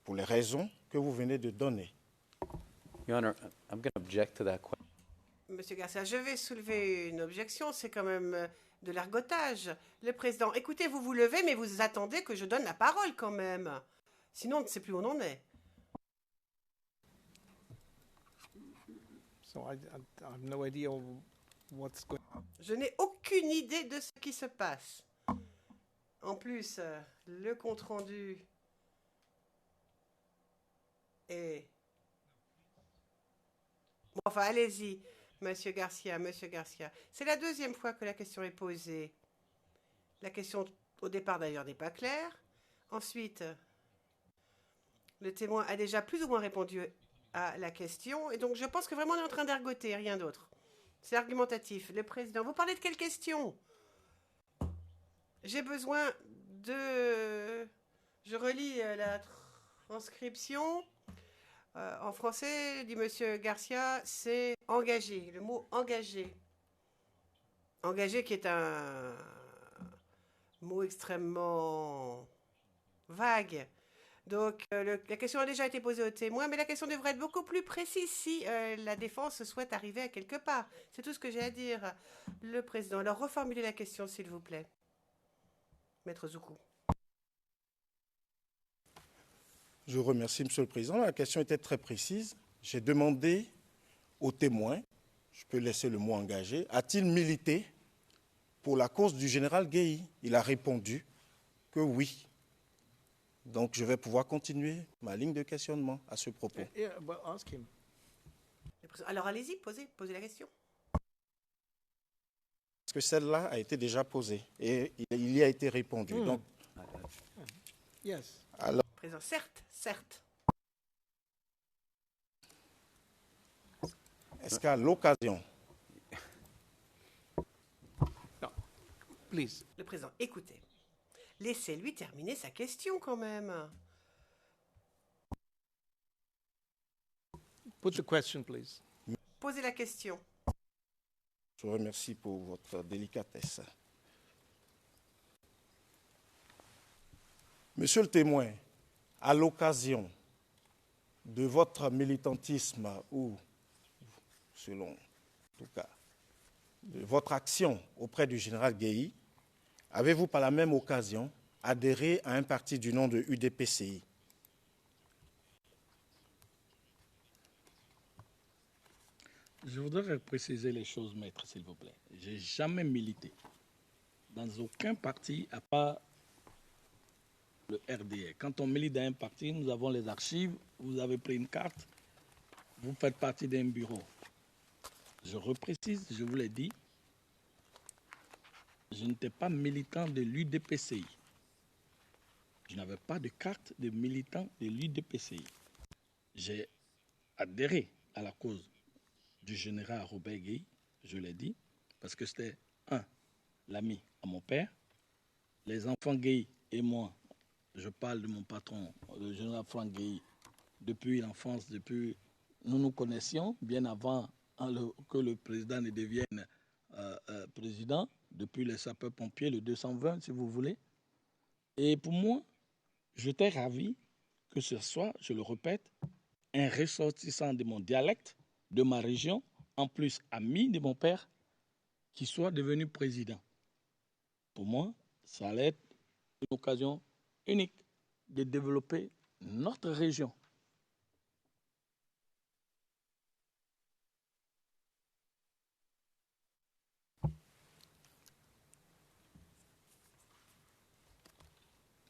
[SPEAKER 3] pour les raisons que vous venez de donner.
[SPEAKER 8] Your Honor, I'm going to object to that question.
[SPEAKER 7] Monsieur Garcia, je vais soulever une objection. C'est quand même de l'ergotage. Le président, écoutez, vous vous levez, mais vous attendez que je donne la parole quand même. Sinon, on ne sait plus où on en est.
[SPEAKER 6] So I have no idea what's going on.
[SPEAKER 7] Je n'ai aucune idée de ce qui se passe. En plus, le compte-rendu est... Bon, enfin, allez-y, Monsieur Garcia, Monsieur Garcia. C'est la deuxième fois que la question est posée. La question, au départ d'ailleurs, n'est pas claire. Ensuite, le témoin a déjà plus ou moins répondu à la question. Et donc, je pense que vraiment, on est en train d'ergoter, rien d'autre. C'est argumentatif. Le président, vous parlez de quelle question? J'ai besoin de... Je relis la transcription. En français, dit Monsieur Garcia, c'est engagé. Le mot engagé. Engagé qui est un mot extrêmement vague. Donc, la question a déjà été posée au témoin, mais la question devrait être beaucoup plus précise si la défense souhaite arriver à quelque part. C'est tout ce que j'ai à dire. Le président, alors reformulez la question, s'il vous plaît. Maître Zoukou.
[SPEAKER 3] Je vous remercie, Monsieur le Président. La question était très précise. J'ai demandé au témoin, je peux laisser le mot engagé, a-t-il milité pour la cause du général Guéhi? Il a répondu que oui. Donc, je vais pouvoir continuer ma ligne de questionnement à ce propos.
[SPEAKER 6] Yeah, but ask him.
[SPEAKER 7] Alors, allez-y, posez la question.
[SPEAKER 3] Parce que celle-là a été déjà posée et il y a été répondu. Donc,
[SPEAKER 6] Yes.
[SPEAKER 3] alors,
[SPEAKER 7] Président, certes.
[SPEAKER 3] est-ce qu'à l'occasion,
[SPEAKER 6] No. Please.
[SPEAKER 7] Le président, écoutez. Laissez-lui terminer sa question quand même.
[SPEAKER 6] Put the question, please.
[SPEAKER 7] Posez la question.
[SPEAKER 3] je vous remercie pour votre délicatesse. Monsieur le témoin, à l'occasion de votre militantisme ou, selon, en tout cas, de votre action auprès du général Guéhi, avez-vous par la même occasion adhéré à un parti du nom de UDPCI?
[SPEAKER 4] Je voudrais préciser les choses, maître, s'il vous plaît. Je n'ai jamais milité dans aucun parti à part le RDR. Quand on milite dans un parti, nous avons les archives, vous avez pris une carte, vous faites partie d'un bureau. Je reprécise, je vous l'ai dit, je n'étais pas militant de l'UDPCI. Je n'avais pas de carte de militant de l'UDPCI. J'ai adhéré à la cause du général Robert Guéhi, je l'ai dit, parce que c'était, l'ami à mon père. Les enfants Guéhi et moi, je parle de mon patron, le général Franck Guéhi, depuis l'enfance, depuis nous nous connaissions, bien avant que le président ne devienne président, depuis les sapeurs-pompiers, le 220, si vous voulez. Et pour moi, j'étais ravi que ce soit, je le répète, un ressortissant de mon dialecte, de ma région, en plus ami de mon père, qui soit devenu président. Pour moi, ça allait être une occasion unique de développer notre région.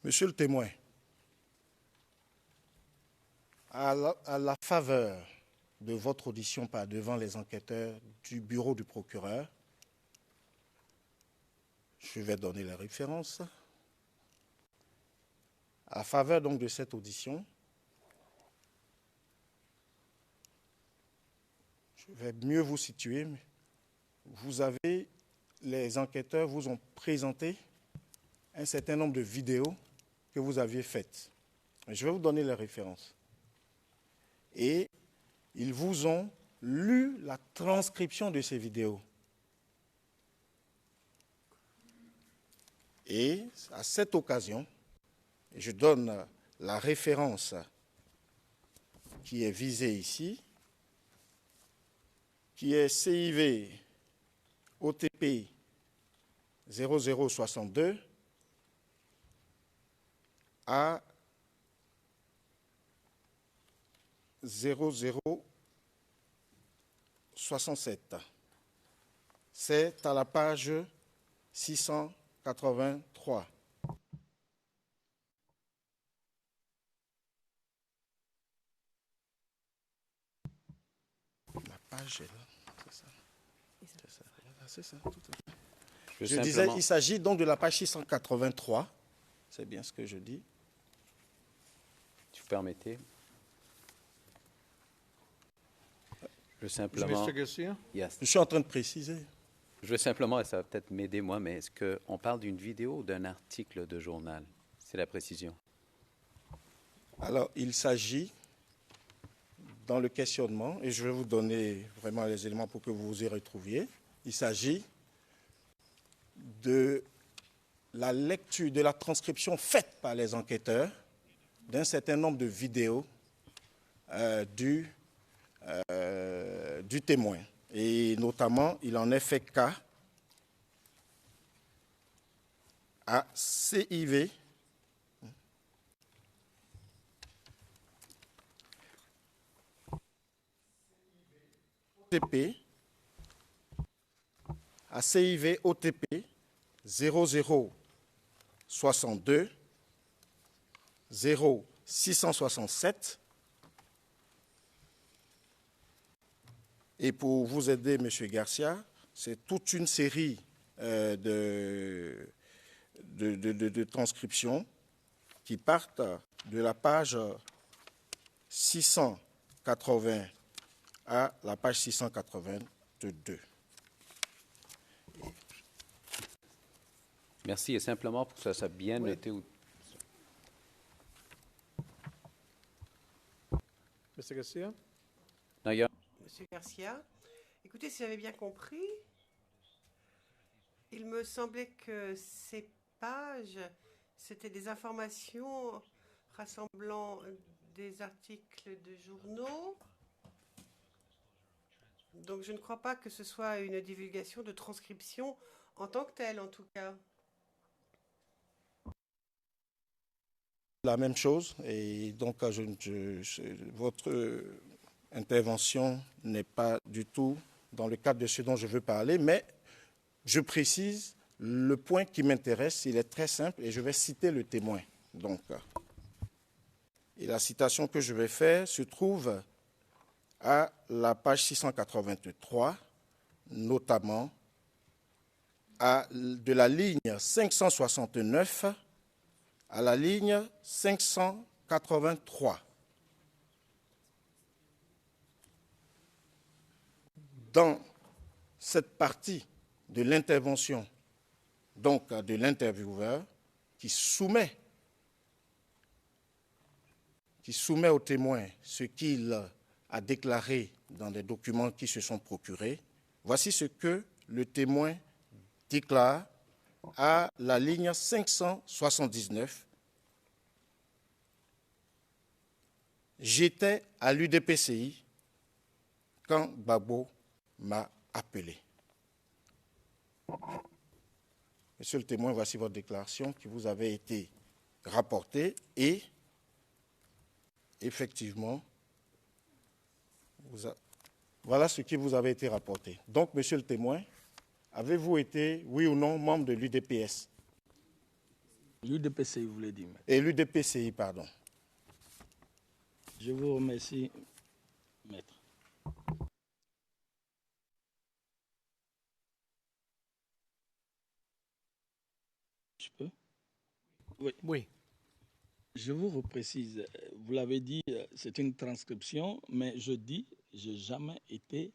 [SPEAKER 3] Monsieur le témoin, à la faveur de votre audition devant les enquêteurs du bureau du procureur, je vais donner la référence. À la faveur donc de cette audition, je vais mieux vous situer. Les enquêteurs vous ont présenté un certain nombre de vidéos que vous aviez faites. Je vais vous donner les références. Et ils vous ont lu la transcription de ces vidéos. Et à cette occasion, je donne la référence qui est visée ici, qui est CIV OTP 0062 à 0067. C'est à la page 683. La page est là, c'est ça. C'est ça, tout à fait. Je disais, il s'agit donc de la page 683. C'est bien ce que je dis.
[SPEAKER 8] Si vous permettez. Je veux simplement.
[SPEAKER 6] Mr. Garcia?
[SPEAKER 8] Yes.
[SPEAKER 3] Je suis en train de préciser.
[SPEAKER 8] Je veux simplement, et ça va peut-être m'aider moi, mais est-ce qu'on parle d'une vidéo ou d'un article de journal? C'est la précision.
[SPEAKER 3] Alors, il s'agit, dans le questionnement, et je vais vous donner vraiment les éléments pour que vous vous y retrouviez, il s'agit de la lecture, de la transcription faite par les enquêteurs d'un certain nombre de vidéos du témoin. Et notamment, il en est fait cas à CIV OTP à CIV OTP 0062 0667. Et pour vous aider, M. Garcia, c'est toute une série de transcriptions qui partent de la page 680 à la page 682.
[SPEAKER 8] Merci. Et simplement pour que ça soit bien noté.
[SPEAKER 6] Mr. Garcia?
[SPEAKER 8] Non, il y a...
[SPEAKER 7] Monsieur Garcia, écoutez, si j'avais bien compris, il me semblait que ces pages, c'était des informations rassemblant des articles de journaux. Donc je ne crois pas que ce soit une divulgation de transcription en tant que telle, en tout cas.
[SPEAKER 3] La même chose, et donc votre intervention n'est pas du tout dans le cadre de ce dont je veux parler, mais je précise le point qui m'intéresse, il est très simple, et je vais citer le témoin. Donc, et la citation que je vais faire se trouve à la page 683, notamment de la ligne 569 à la ligne 583. Dans cette partie de l'intervention, donc de l'intervieweur, qui soumet au témoin ce qu'il a déclaré dans des documents qui se sont procurés, voici ce que le témoin déclare à la ligne 579. J'étais à l'UDPCI quand Gbagbo m'a appelé. Monsieur le témoin, voici votre déclaration qui vous avait été rapporté et effectivement, voilà ce qui vous avait été rapporté. Donc, monsieur le témoin, avez-vous été, oui ou non, membre de l'UDPS?
[SPEAKER 4] L'UDPCI, vous voulez dire.
[SPEAKER 3] Et l'UDPCI, pardon.
[SPEAKER 4] Je vous remercie, maître. Je peux? Oui.
[SPEAKER 6] Oui.
[SPEAKER 4] Je vous reprécise, vous l'avez dit, c'est une transcription, mais je dis, je n'ai jamais été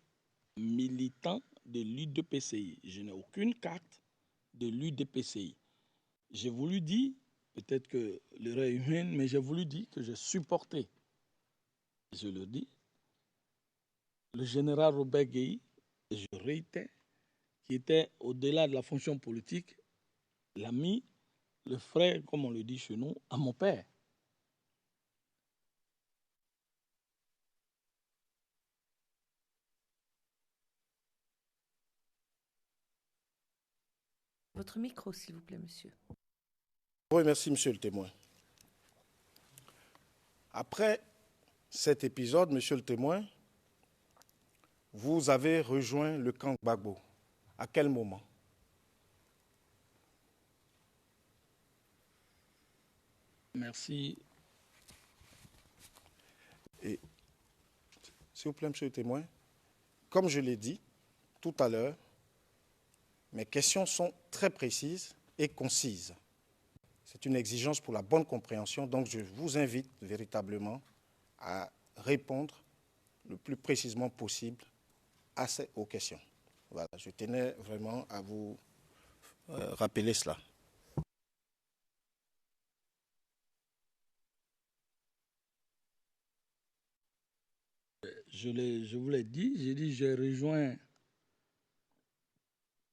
[SPEAKER 4] militant de l'UDPCI. Je n'ai aucune carte de l'UDPCI. J'ai voulu dire, peut-être que l'erreur est humaine, mais j'ai voulu dire que je supportais, je le dis, le général Robert Gueye, et je réitère, qui était au-delà de la fonction politique, l'ami, le frère, comme on le dit chez nous, à mon père.
[SPEAKER 2] Votre micro, s'il vous plaît, monsieur.
[SPEAKER 3] Oui, merci, monsieur le témoin. Après cet épisode, monsieur le témoin, vous avez rejoint le camp Gbagbo. À quel moment?
[SPEAKER 4] Merci.
[SPEAKER 3] Et, s'il vous plaît, monsieur le témoin, comme je l'ai dit tout à l'heure, mes questions sont très précises et concises. C'est une exigence pour la bonne compréhension, donc je vous invite véritablement à répondre le plus précisément possible aux questions. Voilà, je tenais vraiment à vous rappeler cela.
[SPEAKER 4] Je vous l'ai dit, j'ai dit j'ai rejoint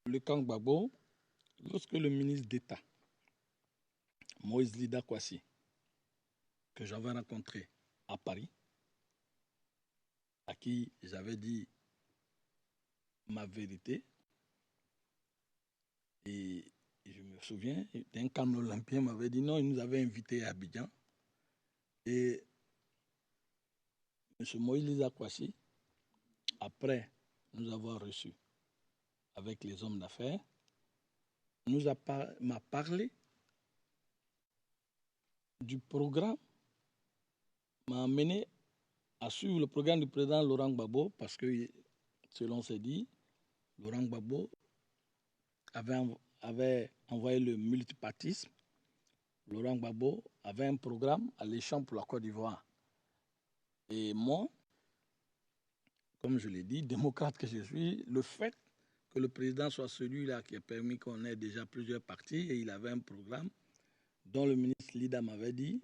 [SPEAKER 4] le camp Gbagbo lorsque le ministre d'État, Moïse Lida Kwasi, que j'avais rencontré à Paris, à qui j'avais dit ma vérité, et je me souviens, un camp olympien m'avait dit non, il nous avait invités à Abidjan, et M. Moïse Lida Kwasi, après nous avoir reçus avec les hommes d'affaires, m'a parlé du programme, m'a amené à suivre le programme du président Laurent Gbagbo parce que, selon ses dits, Laurent Gbagbo avait envoyé le multipartisme. Laurent Gbagbo avait un programme alléchant pour la Côte d'Ivoire. Et moi, comme je l'ai dit, démocrate que je suis, le fait que le président soit celui-là qui a permis qu'on ait déjà plusieurs partis, et il avait un programme dont le ministre Lida m'avait dit,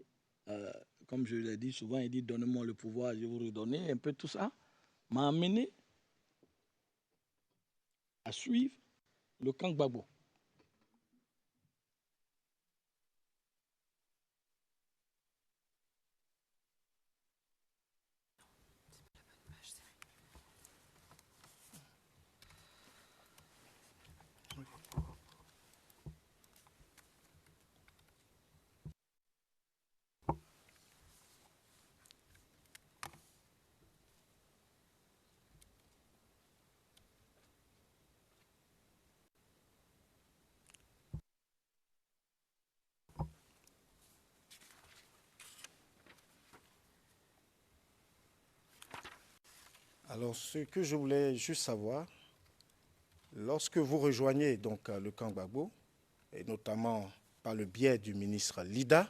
[SPEAKER 4] comme je l'ai dit souvent, il dit « donnez-moi le pouvoir, je vais vous redonner », un peu tout ça, m'a amené à suivre le camp Gbagbo.
[SPEAKER 3] Alors, ce que je voulais juste savoir, lorsque vous rejoignez donc le camp Gbagbo, et notamment par le biais du ministre Lida,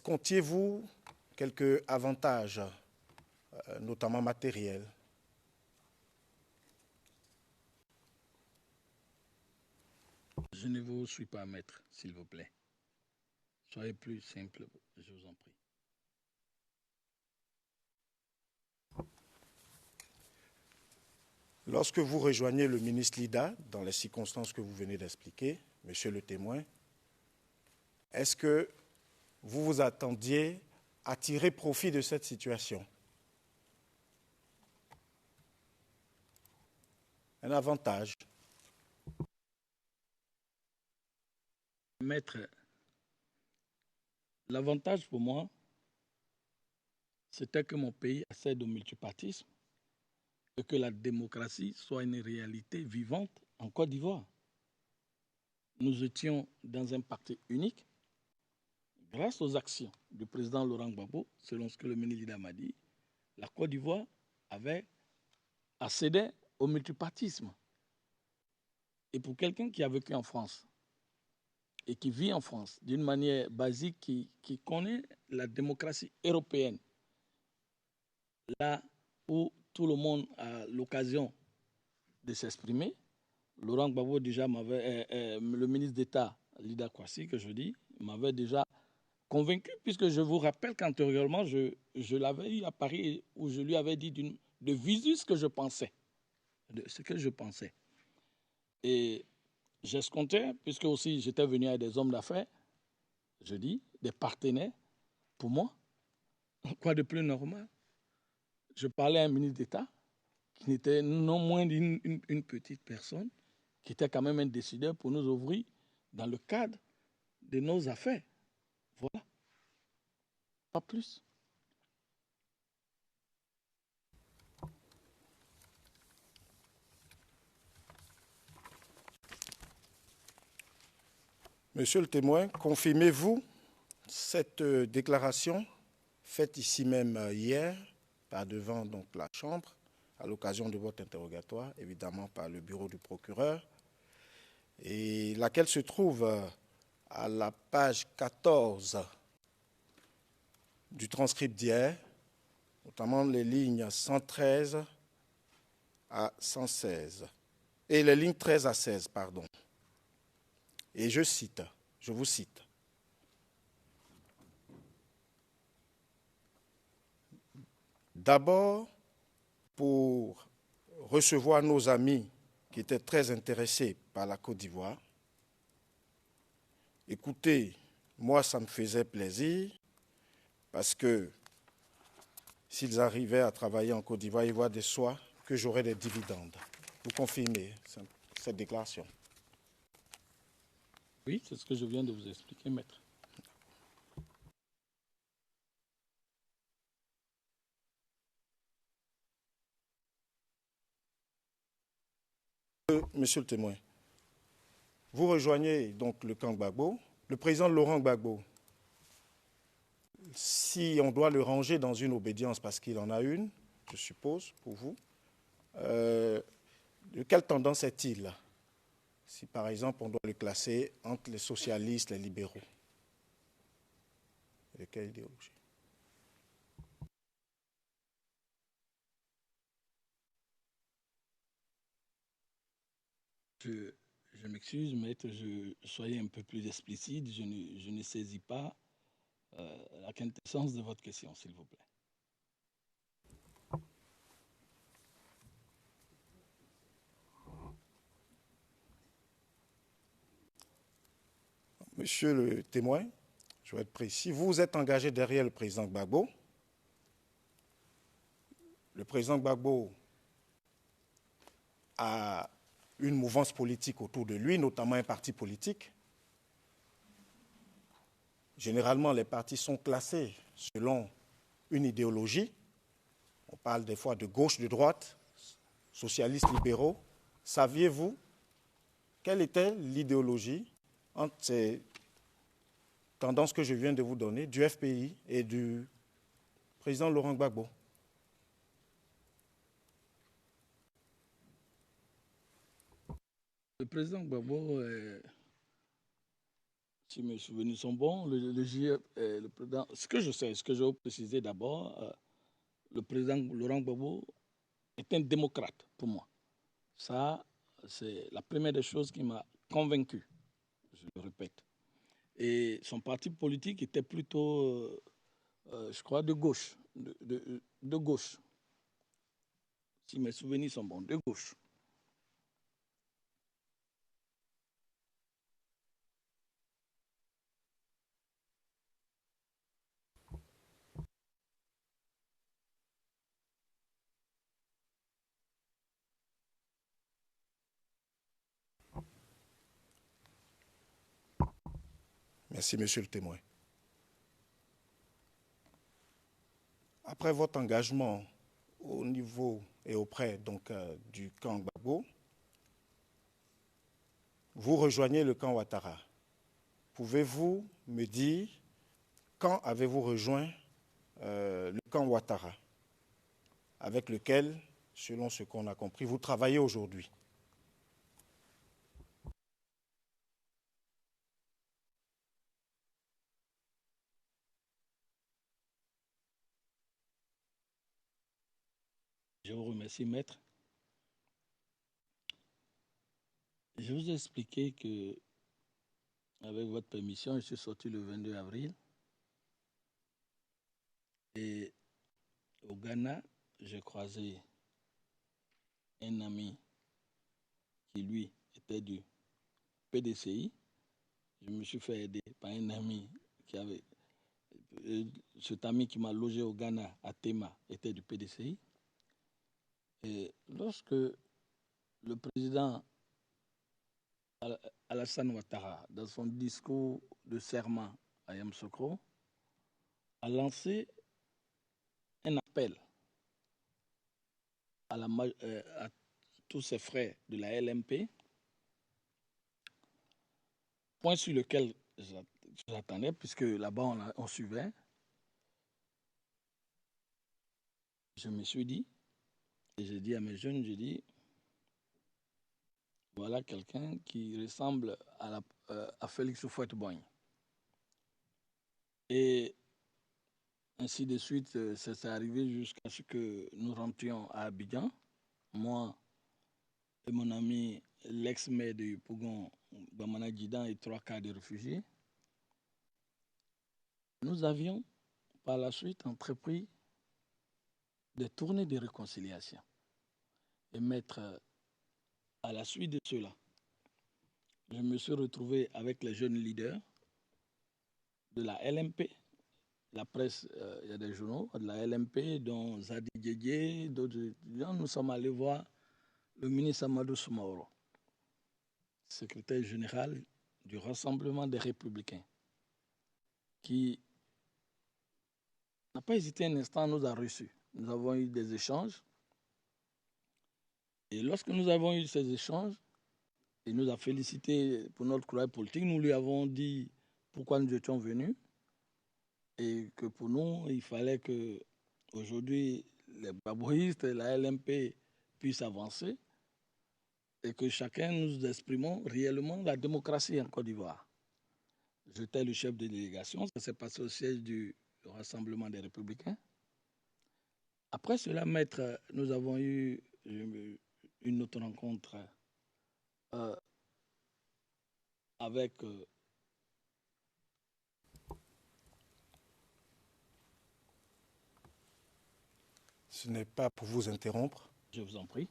[SPEAKER 3] comptiez-vous quelques avantages, notamment matériels?
[SPEAKER 4] Je ne vous suis pas, maître, s'il vous plaît. Soyez plus simple, je vous en prie.
[SPEAKER 3] Lorsque vous rejoignez le ministre Lida, dans les circonstances que vous venez d'expliquer, monsieur le témoin, est-ce que vous vous attendiez à tirer profit de cette situation? Un avantage?
[SPEAKER 4] Maître, l'avantage pour moi, c'était que mon pays accède au multipartisme et que la démocratie soit une réalité vivante en Côte d'Ivoire. Nous étions dans un parti unique. Grâce aux actions du président Laurent Gbagbo, selon ce que le ministre m'a dit, la Côte d'Ivoire avait accédé au multipartisme. Et pour quelqu'un qui a vécu en France et qui vit en France d'une manière basique, qui connaît la démocratie européenne, là où tout le monde a l'occasion de s'exprimer, Laurent Gbagbo déjà le ministre d'État, Lida Kwasi, que je dis, m'avait déjà convaincu, puisque je vous rappelle qu'antérieurement, je l'avais eu à Paris où je lui avais dit de visu ce que je pensais. Et j'escomptais, puisque aussi j'étais venu avec des hommes d'affaires, je dis, des partenaires, pour moi, quoi de plus normal? Je parlais à un ministre d'État qui n'était non moins d'une petite personne, qui était quand même un décideur pour nous ouvrir dans le cadre de nos affaires. Voilà. Pas plus.
[SPEAKER 3] Monsieur le témoin, confirmez-vous cette déclaration faite ici même hier, par devant donc, la Chambre, à l'occasion de votre interrogatoire, évidemment par le bureau du procureur, et laquelle se trouve à la page 14 du transcript d'hier, notamment les lignes 113 à 116, et les lignes 13 à 16, pardon. Et je vous cite. D'abord, pour recevoir nos amis qui étaient très intéressés par la Côte d'Ivoire, écoutez, moi, ça me faisait plaisir parce que s'ils arrivaient à travailler en Côte d'Ivoire, il va de soi que j'aurais des dividendes. Vous confirmez cette déclaration?
[SPEAKER 4] Oui, c'est ce que je viens de vous expliquer, maître.
[SPEAKER 3] Monsieur le témoin, vous rejoignez donc le camp Gbagbo. Le président Laurent Gbagbo, si on doit le ranger dans une obédience, parce qu'il en a une, je suppose, pour vous, de quelle tendance est-il, si par exemple on doit le classer entre les socialistes et les libéraux? De quelle idéologie?
[SPEAKER 4] Je m'excuse, maître, soyez un peu plus explicite. Je ne saisis pas la quintessence de votre question, s'il vous plaît.
[SPEAKER 3] Monsieur le témoin, je vais être précis. Vous vous êtes engagé derrière le président Gbagbo. Le président Gbagbo a une mouvance politique autour de lui, notamment un parti politique. Généralement, les partis sont classés selon une idéologie. On parle des fois de gauche, de droite, socialistes, libéraux. Saviez-vous quelle était l'idéologie entre ces tendances que je viens de vous donner, du FPI et du président Laurent Gbagbo?
[SPEAKER 4] Le président Gbagbo, si mes souvenirs sont bons, le président, ce que je sais, ce que je veux préciser d'abord, le président Laurent Gbagbo est un démocrate pour moi. Ça, c'est la première des choses qui m'a convaincu, je le répète. Et son parti politique était plutôt, je crois, de gauche, de gauche. Si mes souvenirs sont bons, de gauche.
[SPEAKER 3] Merci, monsieur le témoin. Après votre engagement au niveau et auprès du camp Gbagbo, vous rejoignez le camp Ouattara. Pouvez-vous me dire quand avez-vous rejoint le camp Ouattara, avec lequel, selon ce qu'on a compris, vous travaillez aujourd'hui?
[SPEAKER 4] Je vous remercie, maître. Je vous ai expliqué que, avec votre permission, je suis sorti le 22 avril. Et au Ghana, j'ai croisé un ami qui, lui, était du PDCI. Je me suis fait aider par un ami qui avait... Cet ami qui m'a logé au Ghana, à Tema, était du PDCI. Et lorsque le président Alassane Ouattara, dans son discours de serment à Yamoussoukro, a lancé un appel à tous ses frères de la LMP, point sur lequel j'attendais, puisque là-bas on suivait. Je me suis dit, et j'ai dit à mes jeunes, j'ai dit, voilà quelqu'un qui ressemble à Félix Houphouët-Boigny. Et ainsi de suite, c'est arrivé jusqu'à ce que nous rentrions à Abidjan, moi et mon ami, l'ex-maire de Yopougon, Bamana Djidan, et 3 cas de réfugiés. Nous avions par la suite entrepris des tournées de réconciliation. Et mettre à la suite de cela, je me suis retrouvé avec les jeunes leaders de la LMP. La presse, il y a des journaux de la LMP, dont Zadi Diédié, d'autres gens. Nous sommes allés voir le ministre Amadou Soumaoro, secrétaire général du Rassemblement des Républicains, qui n'a pas hésité un instant, nous a reçus. Nous avons eu des échanges. Et lorsque nous avons eu ces échanges, il nous a félicité pour notre courage politique. Nous lui avons dit pourquoi nous étions venus et que pour nous, il fallait que aujourd'hui les babouistes et la LMP puissent avancer et que chacun nous exprimons réellement la démocratie en Côte d'Ivoire. J'étais le chef de délégation, ça s'est passé au siège du Rassemblement des Républicains. Après cela, maître, nous avons eu une autre rencontre avec
[SPEAKER 3] Ce n'est pas pour vous interrompre.
[SPEAKER 4] Je vous en prie.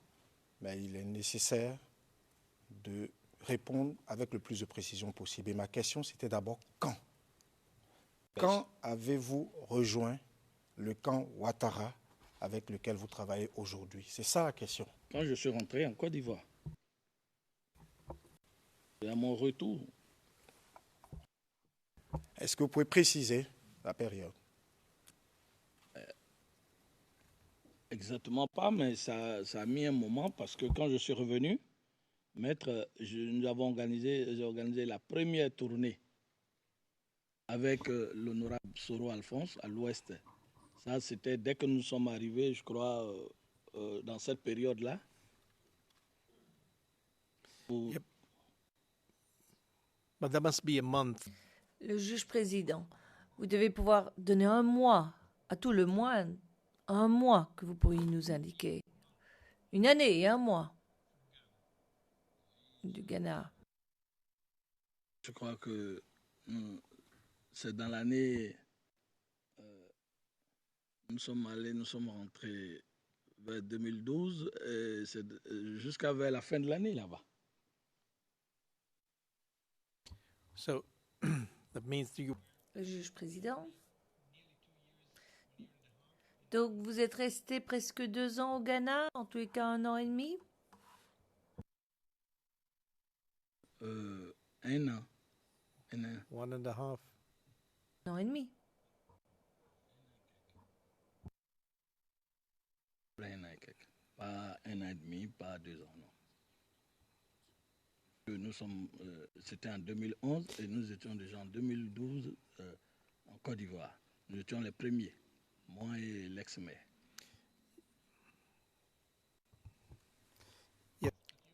[SPEAKER 3] Mais il est nécessaire de répondre avec le plus de précision possible. Et ma question, c'était d'abord quand? Quand avez-vous rejoint le camp Ouattara avec lequel vous travaillez aujourd'hui? C'est ça la question.
[SPEAKER 4] Quand je suis rentré en Côte d'Ivoire, et à mon retour.
[SPEAKER 3] Est-ce que vous pouvez préciser la période?
[SPEAKER 4] Exactement pas, mais ça a mis un moment parce que quand je suis revenu, maître, j'ai organisé la première tournée avec l'honorable Soro Alphonse à l'ouest. Ça, c'était dès que nous sommes arrivés, je crois, dans cette période-là.
[SPEAKER 6] Yep. But that must be a month.
[SPEAKER 2] Le juge président, vous devez pouvoir donner un mois, à tout le moins, un mois que vous pourriez nous indiquer. Une année et un mois du Ghana.
[SPEAKER 4] Je crois que c'est dans l'année... nous sommes rentrés vers 2012 et c'est jusqu'à vers la fin de l'année là-bas.
[SPEAKER 6] So that means you.
[SPEAKER 2] Le juge président. Donc vous êtes resté presque 2 ans au Ghana, en tous les cas 1 an et demi?
[SPEAKER 4] 1 an.
[SPEAKER 6] 1.5
[SPEAKER 2] Un an et demi.
[SPEAKER 4] Un an et quelques. Pas un an et demi, pas 2 ans, non. Nous sommes, c'était en 2011 et nous étions déjà en 2012 en Côte d'Ivoire. Nous étions les premiers, moi et l'ex-maire.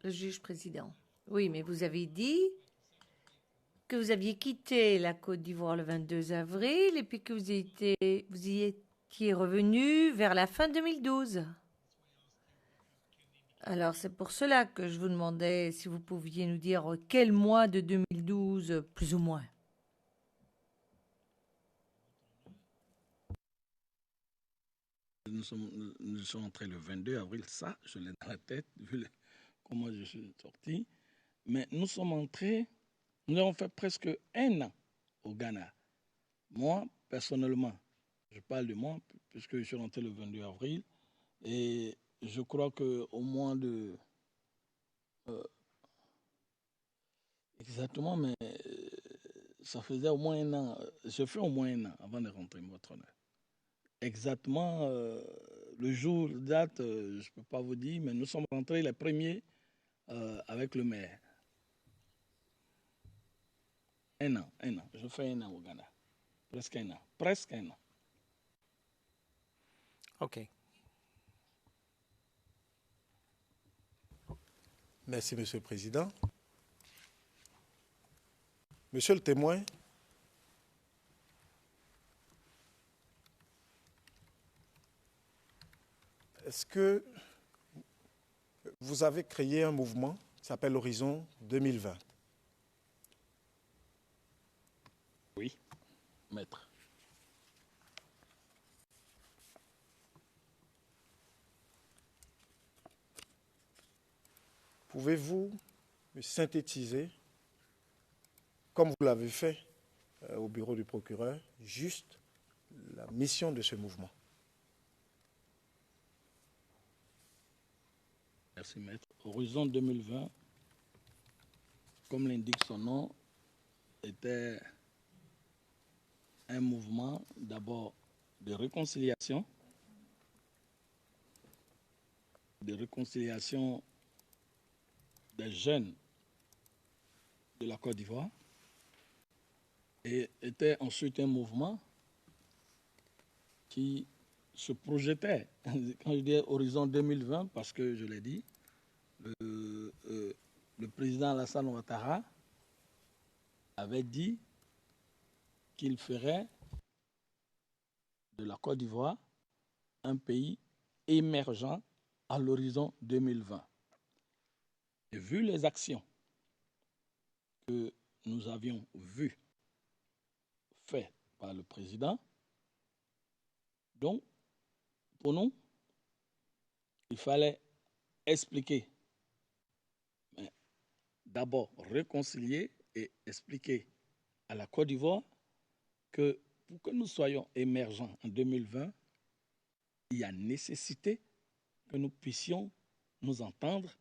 [SPEAKER 2] Le juge président. Oui, mais vous avez dit que vous aviez quitté la Côte d'Ivoire le 22 avril et puis que vous y étiez revenu vers la fin 2012. Alors, c'est pour cela que je vous demandais si vous pouviez nous dire quel mois de 2012, plus ou moins.
[SPEAKER 4] Nous sommes entrés le 22 avril, ça, je l'ai dans la tête, vu comment je suis sorti. Mais nous sommes entrés, nous avons fait presque 1 an au Ghana. Moi, personnellement, je parle de moi, puisque je suis rentré le 22 avril, et je crois qu'au mois de... exactement, mais ça faisait au moins 1 an, j'ai fait au moins 1 an avant de rentrer, votre honneur. Exactement, le jour, date, je ne peux pas vous dire, mais nous sommes rentrés les premiers avec le maire. 1 an, 1 an. Je fais 1 an au Ghana. Presque 1 an. Presque 1 an.
[SPEAKER 6] OK.
[SPEAKER 3] Merci, Monsieur le Président. Monsieur le témoin, est-ce que vous avez créé un mouvement qui s'appelle Horizon 2020?
[SPEAKER 4] Oui, maître.
[SPEAKER 3] Pouvez-vous me synthétiser, comme vous l'avez fait au bureau du procureur, juste la mission de ce mouvement?
[SPEAKER 4] Merci, maître. Horizon 2020, comme l'indique son nom, était un mouvement d'abord de réconciliation des jeunes de la Côte d'Ivoire et était ensuite un mouvement qui se projetait, quand je dis Horizon 2020, parce que je l'ai dit, le président Alassane Ouattara avait dit qu'il ferait de la Côte d'Ivoire un pays émergent à l'horizon 2020. Et vu les actions que nous avions vues faites par le président, donc, pour nous, il fallait expliquer, d'abord réconcilier et expliquer à la Côte d'Ivoire que pour que nous soyons émergents en 2020, il y a nécessité que nous puissions nous entendre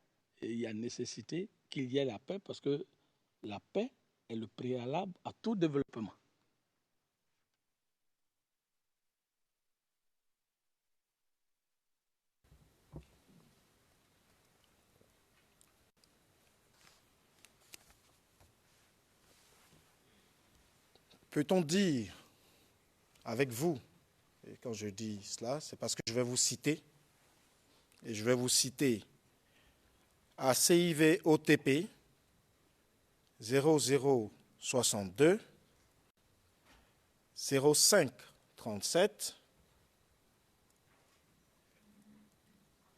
[SPEAKER 4] et il y a nécessité qu'il y ait la paix parce que la paix est le préalable à tout développement.
[SPEAKER 3] Peut-on dire avec vous, et quand je dis cela, c'est parce que je vais vous citer, et je vais vous citer à CIV OTP 0062 0537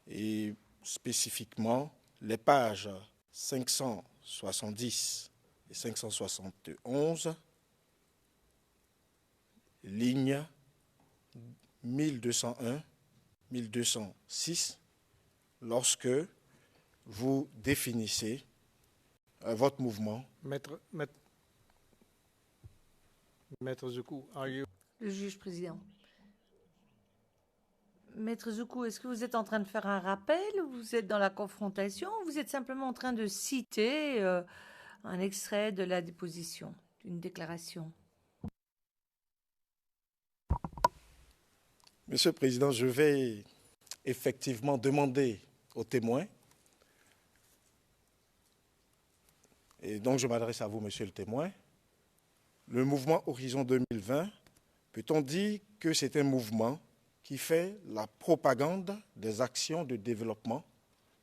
[SPEAKER 3] et spécifiquement les pages 570 et 571, ligne 1201, 1206, lorsque vous définissez votre mouvement.
[SPEAKER 6] Maître Zoukou, are you...
[SPEAKER 2] Le juge président. Maître Zoukou, est-ce que vous êtes en train de faire un rappel ou vous êtes dans la confrontation ou vous êtes simplement en train de citer un extrait de la déposition, d'une déclaration?
[SPEAKER 3] Monsieur le Président, je vais effectivement demander aux témoins, et donc je m'adresse à vous, monsieur le témoin, le mouvement Horizon 2020, peut-on dire que c'est un mouvement qui fait la propagande des actions de développement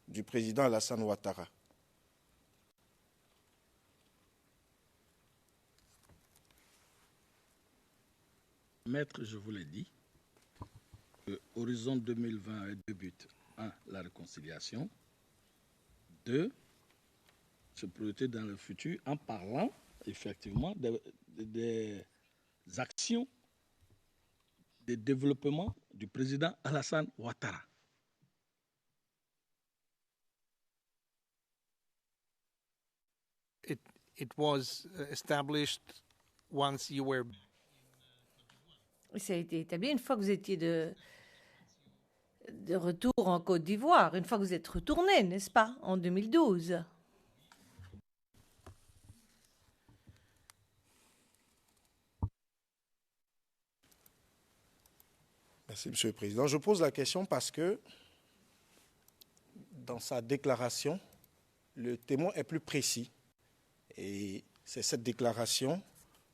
[SPEAKER 3] du président Alassane Ouattara?
[SPEAKER 4] Maître, je vous l'ai dit, Horizon 2020 a deux buts. Un, la réconciliation. Deux, se projeter dans le futur en parlant effectivement des actions de développement du président Alassane Ouattara.
[SPEAKER 6] It was established once you were.
[SPEAKER 2] Ça a été établi une fois que vous étiez de retour en Côte d'Ivoire, une fois que vous êtes retourné, n'est-ce pas, en 2012.
[SPEAKER 3] Merci, Monsieur le Président. Je pose la question parce que dans sa déclaration, le témoin est plus précis. Et c'est cette déclaration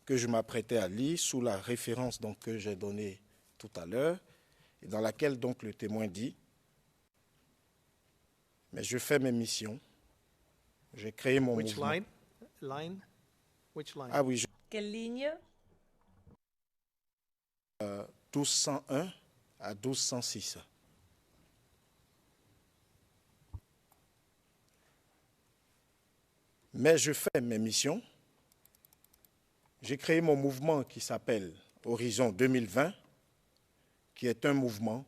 [SPEAKER 3] que je m'apprêtais à lire sous la référence donc, que j'ai donnée tout à l'heure, et dans laquelle donc, le témoin dit « Mais je fais mes missions, j'ai créé mon
[SPEAKER 6] Which
[SPEAKER 3] mouvement. »
[SPEAKER 6] line? Which line?
[SPEAKER 3] Ah oui,
[SPEAKER 2] Quelle ligne?
[SPEAKER 3] 1201 à 1206. Mais je fais mes missions. J'ai créé mon mouvement qui s'appelle Horizon 2020, qui est un mouvement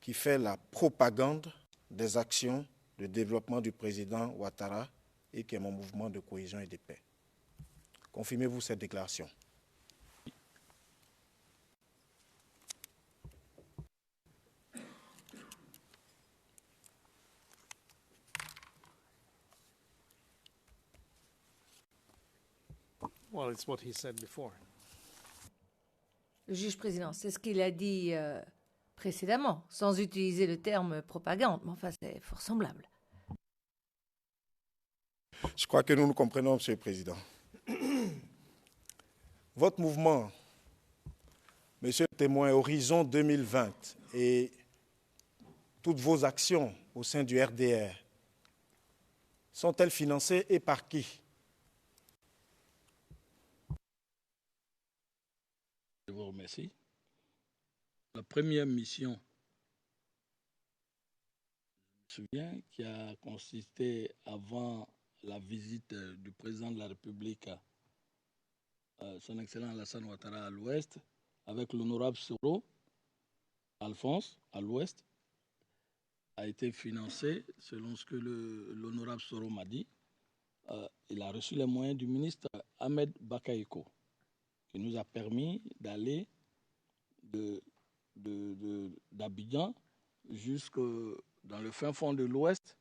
[SPEAKER 3] qui fait la propagande des actions de développement du président Ouattara et qui est mon mouvement de cohésion et de paix. Confirmez-vous cette déclaration?
[SPEAKER 6] Well, it's what he said before.
[SPEAKER 2] Le juge président, c'est ce qu'il a dit précédemment, sans utiliser le terme propagande, mais enfin c'est fort semblable.
[SPEAKER 3] Je crois que nous nous comprenons, Monsieur le Président. Votre mouvement, Monsieur le témoin, Horizon 2020 et toutes vos actions au sein du RDR, sont-elles financées et par qui?
[SPEAKER 4] Je vous remercie. La première mission, je me souviens, qui a consisté avant la visite du président de la République, son Excellence Alassane Ouattara à l'ouest, avec l'honorable Soro, Alphonse, à l'ouest, a été financé, selon ce que l'honorable Soro m'a dit. Il a reçu les moyens du ministre Ahmed Bakayoko, qui nous a permis d'aller d'Abidjan jusque dans le fin fond de l'Ouest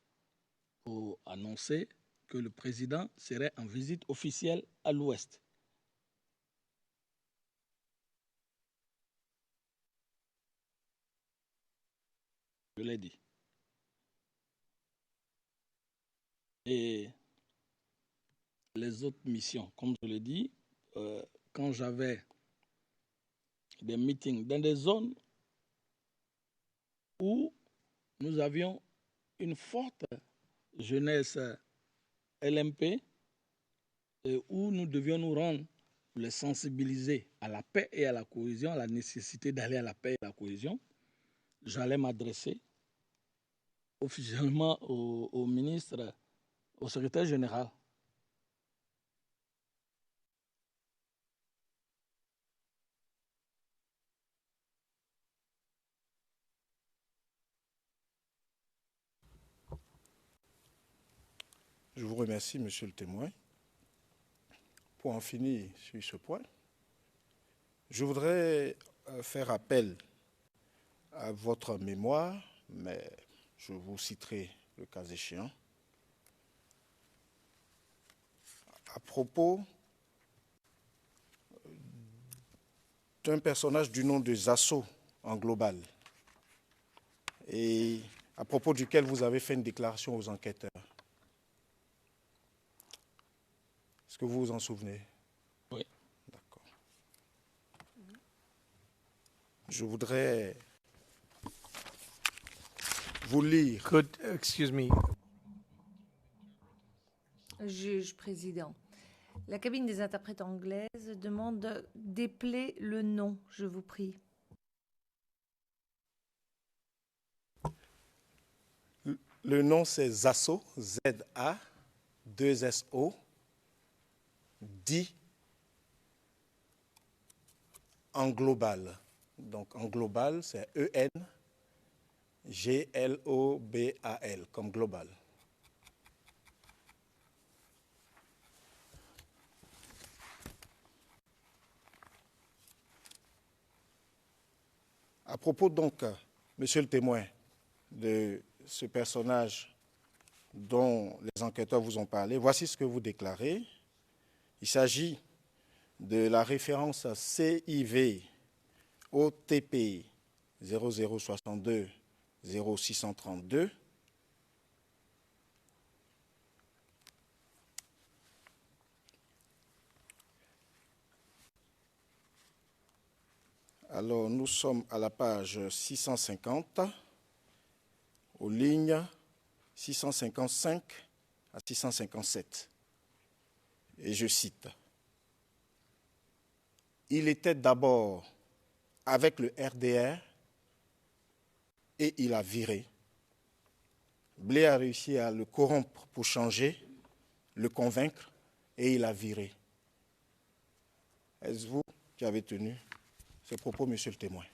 [SPEAKER 4] pour annoncer que le président serait en visite officielle à l'Ouest. Je l'ai dit. Et les autres missions, comme je l'ai dit, quand j'avais des meetings dans des zones où nous avions une forte jeunesse LMP et où nous devions nous rendre pour les sensibiliser à la paix et à la cohésion, à la nécessité d'aller à la paix et à la cohésion, j'allais m'adresser officiellement au ministre, au secrétaire général.
[SPEAKER 3] Je vous remercie, Monsieur le témoin. Pour en finir sur ce point, je voudrais faire appel à votre mémoire, mais je vous citerai le cas échéant, à propos d'un personnage du nom de Zasso en global, et à propos duquel vous avez fait une déclaration aux enquêteurs. Est-ce que vous vous en souvenez?
[SPEAKER 4] Oui.
[SPEAKER 3] D'accord. Je voudrais vous lire.
[SPEAKER 6] Excuse me,
[SPEAKER 2] Juge président, la cabine des interprètes anglaises demande d'épeler le nom, je vous prie.
[SPEAKER 3] Le nom, c'est Zasso, Z-A, 2-S-O, dit en global. Donc en global, c'est E-N-G-L-O-B-A-L, comme global. À propos donc, monsieur le témoin, de ce personnage dont les enquêteurs vous ont parlé, voici ce que vous déclarez. Il s'agit de la référence CIV OTP 0062 0632. Alors, nous sommes à la page 650, aux lignes 655 à 657. Et je cite. Il était d'abord avec le RDR et il a viré. Blé a réussi à le corrompre pour changer, le convaincre et il a viré. Est-ce vous qui avez tenu ces propos, monsieur le témoin?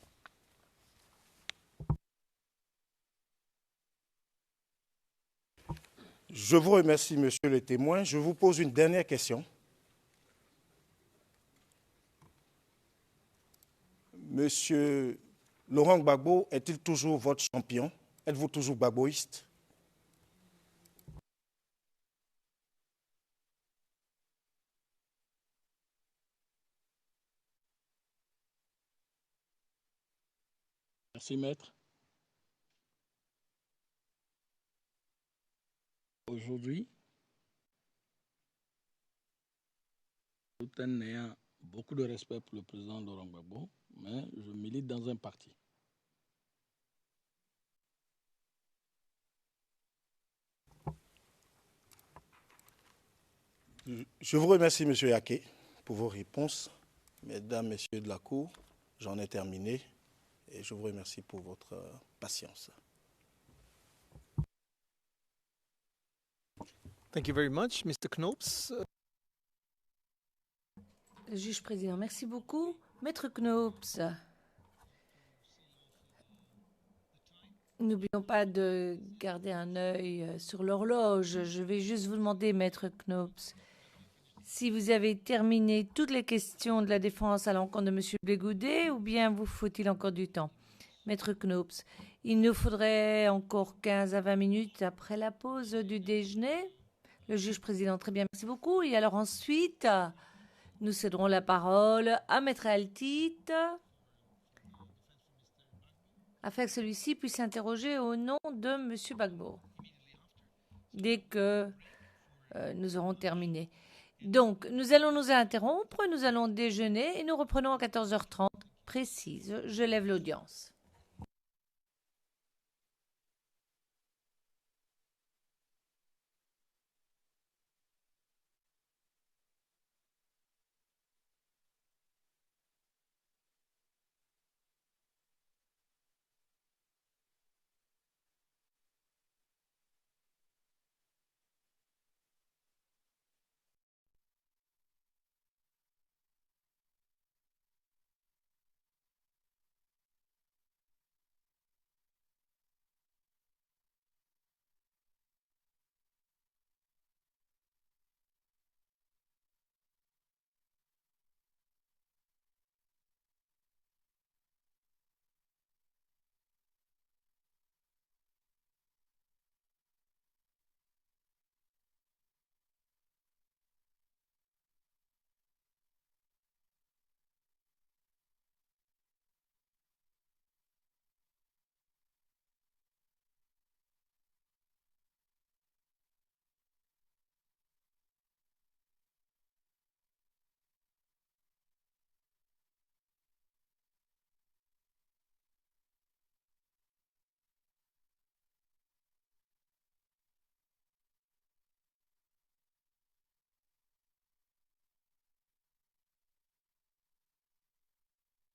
[SPEAKER 3] Je vous remercie, monsieur le témoin. Je vous pose une dernière question. Monsieur Laurent Gbagbo est-il toujours votre champion? Êtes-vous toujours gbagboïste?
[SPEAKER 4] Merci, maître. Aujourd'hui, tout en ayant beaucoup de respect pour le président Laurent Gbagbo, mais je milite dans un parti.
[SPEAKER 3] Je vous remercie, monsieur Yaké, pour vos réponses. Mesdames, messieurs de la Cour, j'en ai terminé et je vous remercie pour votre patience.
[SPEAKER 6] thank you very much, Mr. Knopes.
[SPEAKER 2] Juge président, merci beaucoup. Maître Knopes, n'oublions pas de garder un œil sur l'horloge. Je vais juste vous demander, Maître Knopes, si vous avez terminé toutes les questions de la défense à l'encontre de M. Blégoudet ou bien vous faut-il encore du temps? Maître Knopes, il nous faudrait encore 15 à 20 minutes après la pause du déjeuner. Le juge président, très bien, merci beaucoup. Et alors ensuite, nous céderons la parole à Maître Altit afin que celui-ci puisse s'interroger au nom de M. Gbagbo dès que nous aurons terminé. Donc, nous allons nous interrompre, nous allons déjeuner et nous reprenons à 14h30 précise. Je lève l'audience.